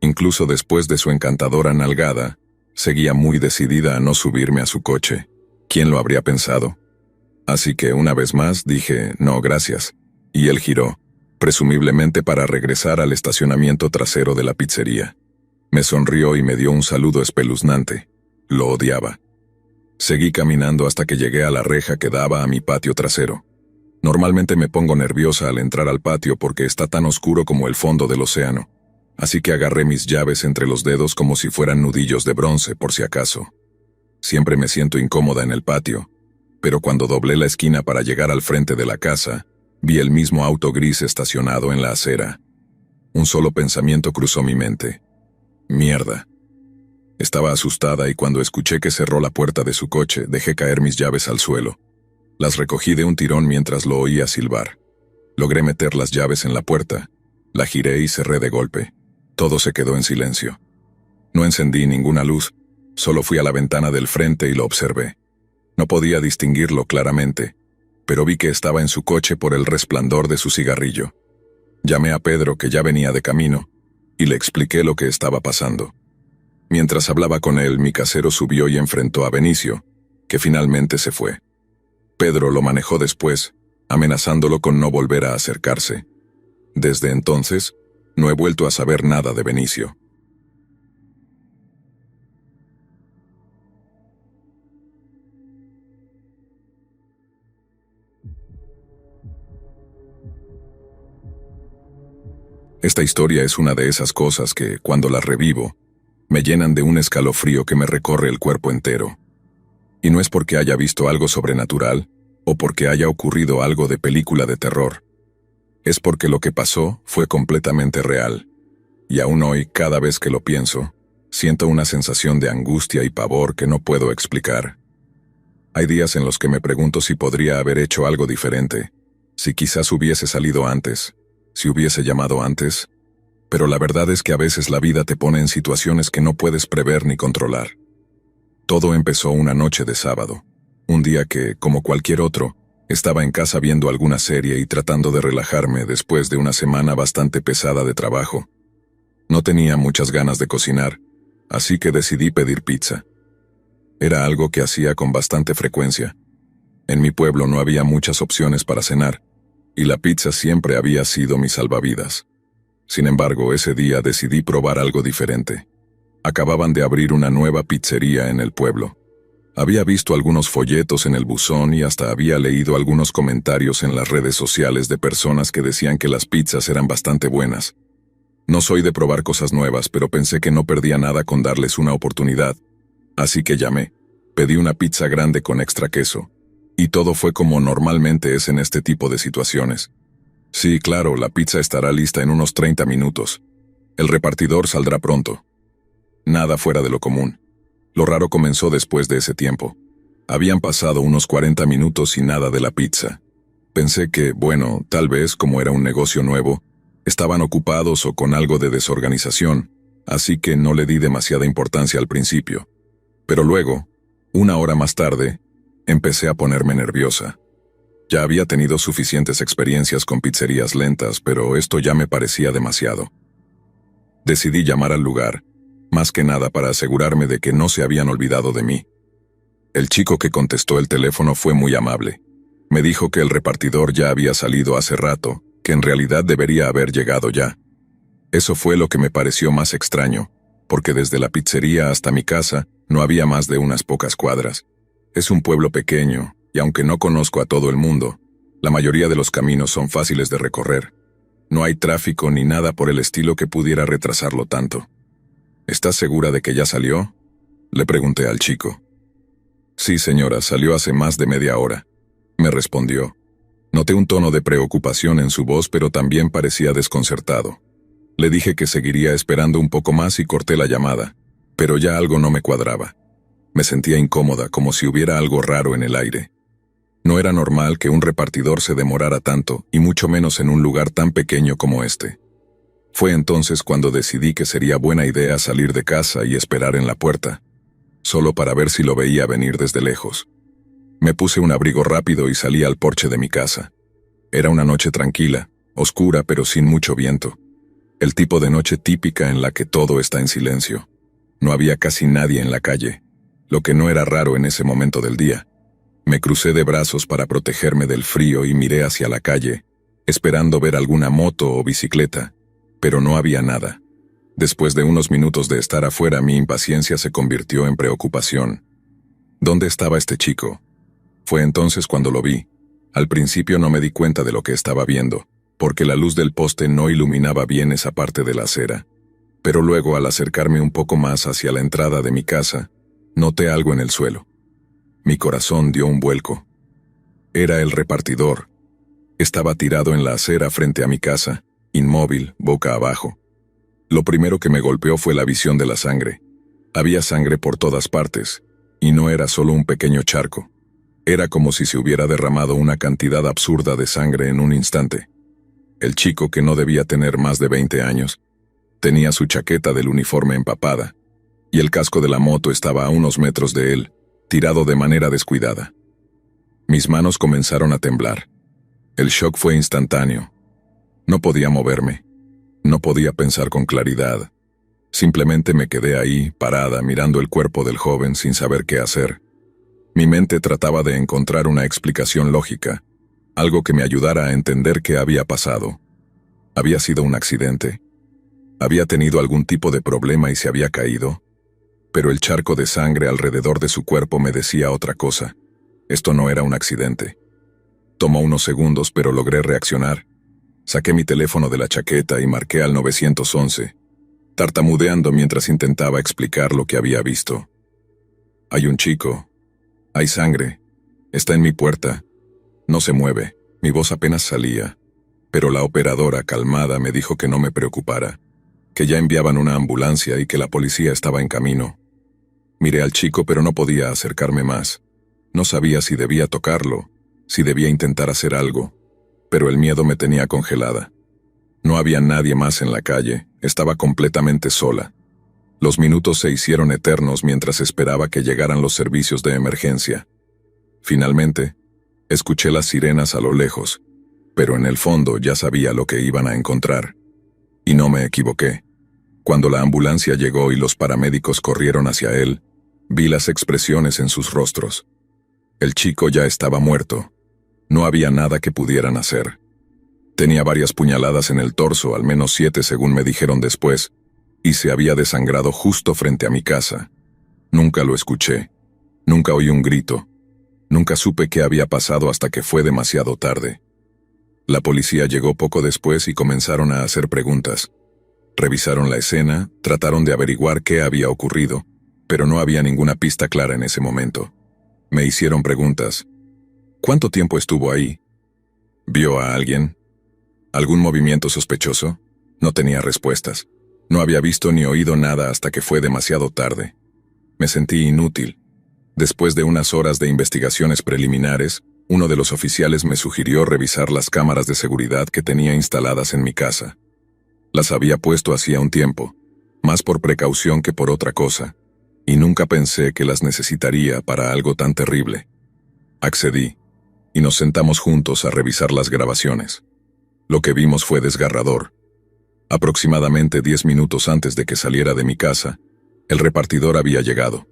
Incluso después de su encantadora nalgada, seguía muy decidida a no subirme a su coche. ¿Quién lo habría pensado? Así que una vez más dije, no, gracias, y él giró, presumiblemente para regresar al estacionamiento trasero de la pizzería. Me sonrió y me dio un saludo espeluznante. Lo odiaba. Seguí caminando hasta que llegué a la reja que daba a mi patio trasero. Normalmente me pongo nerviosa al entrar al patio porque está tan oscuro como el fondo del océano, así que agarré mis llaves entre los dedos como si fueran nudillos de bronce por si acaso. Siempre me siento incómoda en el patio, pero cuando doblé la esquina para llegar al frente de la casa, vi el mismo auto gris estacionado en la acera. Un solo pensamiento cruzó mi mente. Mierda. Estaba asustada y cuando escuché que cerró la puerta de su coche, dejé caer mis llaves al suelo. Las recogí de un tirón mientras lo oía silbar. Logré meter las llaves en la puerta, la giré y cerré de golpe. Todo se quedó en silencio. No encendí ninguna luz, solo fui a la ventana del frente y lo observé. No podía distinguirlo claramente, pero vi que estaba en su coche por el resplandor de su cigarrillo. Llamé a Pedro, que ya venía de camino, y le expliqué lo que estaba pasando. Mientras hablaba con él, mi casero subió y enfrentó a Benicio, que finalmente se fue. Pedro lo manejó después, amenazándolo con no volver a acercarse. Desde entonces, no he vuelto a saber nada de Benicio. Esta historia es una de esas cosas que, cuando las revivo, me llenan de un escalofrío que me recorre el cuerpo entero. Y no es porque haya visto algo sobrenatural, o porque haya ocurrido algo de película de terror. Es porque lo que pasó fue completamente real. Y aún hoy, cada vez que lo pienso, siento una sensación de angustia y pavor que no puedo explicar. Hay días en los que me pregunto si podría haber hecho algo diferente, si quizás hubiese salido antes, si hubiese llamado antes, pero la verdad es que a veces la vida te pone en situaciones que no puedes prever ni controlar. Todo empezó una noche de sábado, un día que, como cualquier otro, estaba en casa viendo alguna serie y tratando de relajarme después de una semana bastante pesada de trabajo. No tenía muchas ganas de cocinar, así que decidí pedir pizza. Era algo que hacía con bastante frecuencia. En mi pueblo no había muchas opciones para cenar, y la pizza siempre había sido mi salvavidas. Sin embargo, ese día decidí probar algo diferente. Acababan de abrir una nueva pizzería en el pueblo. Había visto algunos folletos en el buzón y hasta había leído algunos comentarios en las redes sociales de personas que decían que las pizzas eran bastante buenas. No soy de probar cosas nuevas, pero pensé que no perdía nada con darles una oportunidad. Así que llamé. Pedí una pizza grande con extra queso. Y todo fue como normalmente es en este tipo de situaciones. Sí, claro, la pizza estará lista en unos 30 minutos. El repartidor saldrá pronto. Nada fuera de lo común. Lo raro comenzó después de ese tiempo. Habían pasado unos 40 minutos y nada de la pizza. Pensé que, bueno, tal vez, como era un negocio nuevo, estaban ocupados o con algo de desorganización, así que no le di demasiada importancia al principio. Pero luego, una hora más tarde, empecé a ponerme nerviosa. Ya había tenido suficientes experiencias con pizzerías lentas, pero esto ya me parecía demasiado. Decidí llamar al lugar, más que nada para asegurarme de que no se habían olvidado de mí. El chico que contestó el teléfono fue muy amable. Me dijo que el repartidor ya había salido hace rato, que en realidad debería haber llegado ya. Eso fue lo que me pareció más extraño, porque desde la pizzería hasta mi casa no había más de unas pocas cuadras. Es un pueblo pequeño, y aunque no conozco a todo el mundo, la mayoría de los caminos son fáciles de recorrer. No hay tráfico ni nada por el estilo que pudiera retrasarlo tanto. ¿Estás segura de que ya salió?, le pregunté al chico. Sí, señora, salió hace más de media hora, me respondió. Noté un tono de preocupación en su voz, pero también parecía desconcertado. Le dije que seguiría esperando un poco más y corté la llamada, pero ya algo no me cuadraba. Me sentía incómoda, como si hubiera algo raro en el aire. No era normal que un repartidor se demorara tanto, y mucho menos en un lugar tan pequeño como este. Fue entonces cuando decidí que sería buena idea salir de casa y esperar en la puerta, solo para ver si lo veía venir desde lejos. Me puse un abrigo rápido y salí al porche de mi casa. Era una noche tranquila, oscura pero sin mucho viento. El tipo de noche típica en la que todo está en silencio. No había casi nadie en la calle, lo que no era raro en ese momento del día. Me crucé de brazos para protegerme del frío y miré hacia la calle, esperando ver alguna moto o bicicleta, pero no había nada. Después de unos minutos de estar afuera, mi impaciencia se convirtió en preocupación. ¿Dónde estaba este chico? Fue entonces cuando lo vi. Al principio no me di cuenta de lo que estaba viendo, porque la luz del poste no iluminaba bien esa parte de la acera. Pero luego, al acercarme un poco más hacia la entrada de mi casa, noté algo en el suelo. Mi corazón dio un vuelco. Era el repartidor. Estaba tirado en la acera frente a mi casa, inmóvil, boca abajo. Lo primero que me golpeó fue la visión de la sangre. Había sangre por todas partes, y no era solo un pequeño charco. Era como si se hubiera derramado una cantidad absurda de sangre en un instante. El chico, que no debía tener más de 20 años, tenía su chaqueta del uniforme empapada, y el casco de la moto estaba a unos metros de él, tirado de manera descuidada. Mis manos comenzaron a temblar. El shock fue instantáneo. No podía moverme. No podía pensar con claridad. Simplemente me quedé ahí, parada, mirando el cuerpo del joven sin saber qué hacer. Mi mente trataba de encontrar una explicación lógica, algo que me ayudara a entender qué había pasado. ¿Había sido un accidente? ¿Había tenido algún tipo de problema y se había caído? Pero el charco de sangre alrededor de su cuerpo me decía otra cosa. Esto no era un accidente. Tomó unos segundos, pero logré reaccionar. Saqué mi teléfono de la chaqueta y marqué al 911, tartamudeando mientras intentaba explicar lo que había visto. Hay un chico. Hay sangre. Está en mi puerta. No se mueve. Mi voz apenas salía. Pero la operadora, calmada, me dijo que no me preocupara, que ya enviaban una ambulancia y que la policía estaba en camino. Miré al chico, pero no podía acercarme más. No sabía si debía tocarlo, si debía intentar hacer algo, pero el miedo me tenía congelada. No había nadie más en la calle, estaba completamente sola. Los minutos se hicieron eternos mientras esperaba que llegaran los servicios de emergencia. Finalmente, escuché las sirenas a lo lejos, pero en el fondo ya sabía lo que iban a encontrar. Y no me equivoqué. Cuando la ambulancia llegó y los paramédicos corrieron hacia él, vi las expresiones en sus rostros. El chico ya estaba muerto. No había nada que pudieran hacer. Tenía varias puñaladas en el torso, al menos 7 según me dijeron después, y se había desangrado justo frente a mi casa. Nunca lo escuché. Nunca oí un grito. Nunca supe qué había pasado hasta que fue demasiado tarde. La policía llegó poco después y comenzaron a hacer preguntas. Revisaron la escena, trataron de averiguar qué había ocurrido, pero no había ninguna pista clara en ese momento. Me hicieron preguntas. ¿Cuánto tiempo estuvo ahí? ¿Vio a alguien? ¿Algún movimiento sospechoso? No tenía respuestas. No había visto ni oído nada hasta que fue demasiado tarde. Me sentí inútil. Después de unas horas de investigaciones preliminares, uno de los oficiales me sugirió revisar las cámaras de seguridad que tenía instaladas en mi casa. Las había puesto hacía un tiempo, más por precaución que por otra cosa, y nunca pensé que las necesitaría para algo tan terrible. Accedí, y nos sentamos juntos a revisar las grabaciones. Lo que vimos fue desgarrador. Aproximadamente 10 minutos antes de que saliera de mi casa, el repartidor había llegado.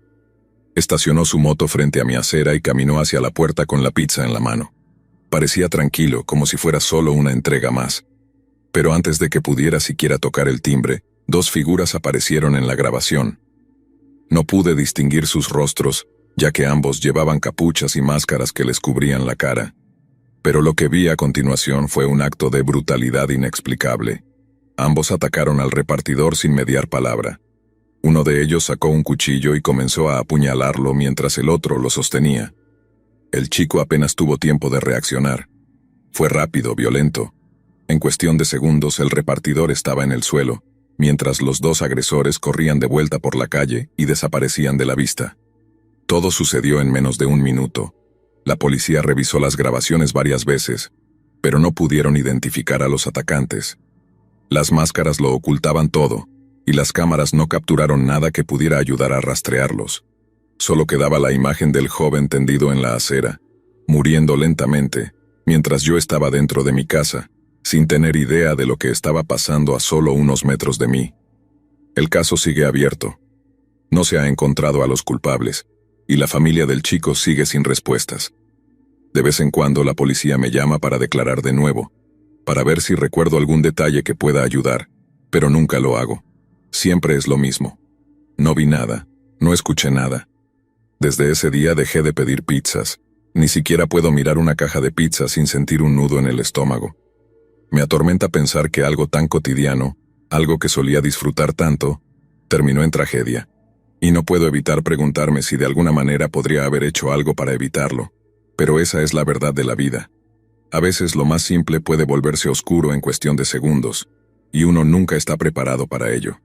Estacionó su moto frente a mi acera y caminó hacia la puerta con la pizza en la mano. Parecía tranquilo, como si fuera solo una entrega más. Pero antes de que pudiera siquiera tocar el timbre, dos figuras aparecieron en la grabación. No pude distinguir sus rostros, ya que ambos llevaban capuchas y máscaras que les cubrían la cara. Pero lo que vi a continuación fue un acto de brutalidad inexplicable. Ambos atacaron al repartidor sin mediar palabra. Uno de ellos sacó un cuchillo y comenzó a apuñalarlo mientras el otro lo sostenía. El chico apenas tuvo tiempo de reaccionar. Fue rápido, violento. En cuestión de segundos el repartidor estaba en el suelo, mientras los dos agresores corrían de vuelta por la calle y desaparecían de la vista. Todo sucedió en menos de un minuto. La policía revisó las grabaciones varias veces, pero no pudieron identificar a los atacantes. Las máscaras lo ocultaban todo, y las cámaras no capturaron nada que pudiera ayudar a rastrearlos. Solo quedaba la imagen del joven tendido en la acera, muriendo lentamente, mientras yo estaba dentro de mi casa, sin tener idea de lo que estaba pasando a solo unos metros de mí. El caso sigue abierto. No se ha encontrado a los culpables, y la familia del chico sigue sin respuestas. De vez en cuando la policía me llama para declarar de nuevo, para ver si recuerdo algún detalle que pueda ayudar, pero nunca lo hago. Siempre es lo mismo. No vi nada, no escuché nada. Desde ese día dejé de pedir pizzas. Ni siquiera puedo mirar una caja de pizza sin sentir un nudo en el estómago. Me atormenta pensar que algo tan cotidiano, algo que solía disfrutar tanto, terminó en tragedia. Y no puedo evitar preguntarme si de alguna manera podría haber hecho algo para evitarlo. Pero esa es la verdad de la vida. A veces lo más simple puede volverse oscuro en cuestión de segundos, y uno nunca está preparado para ello.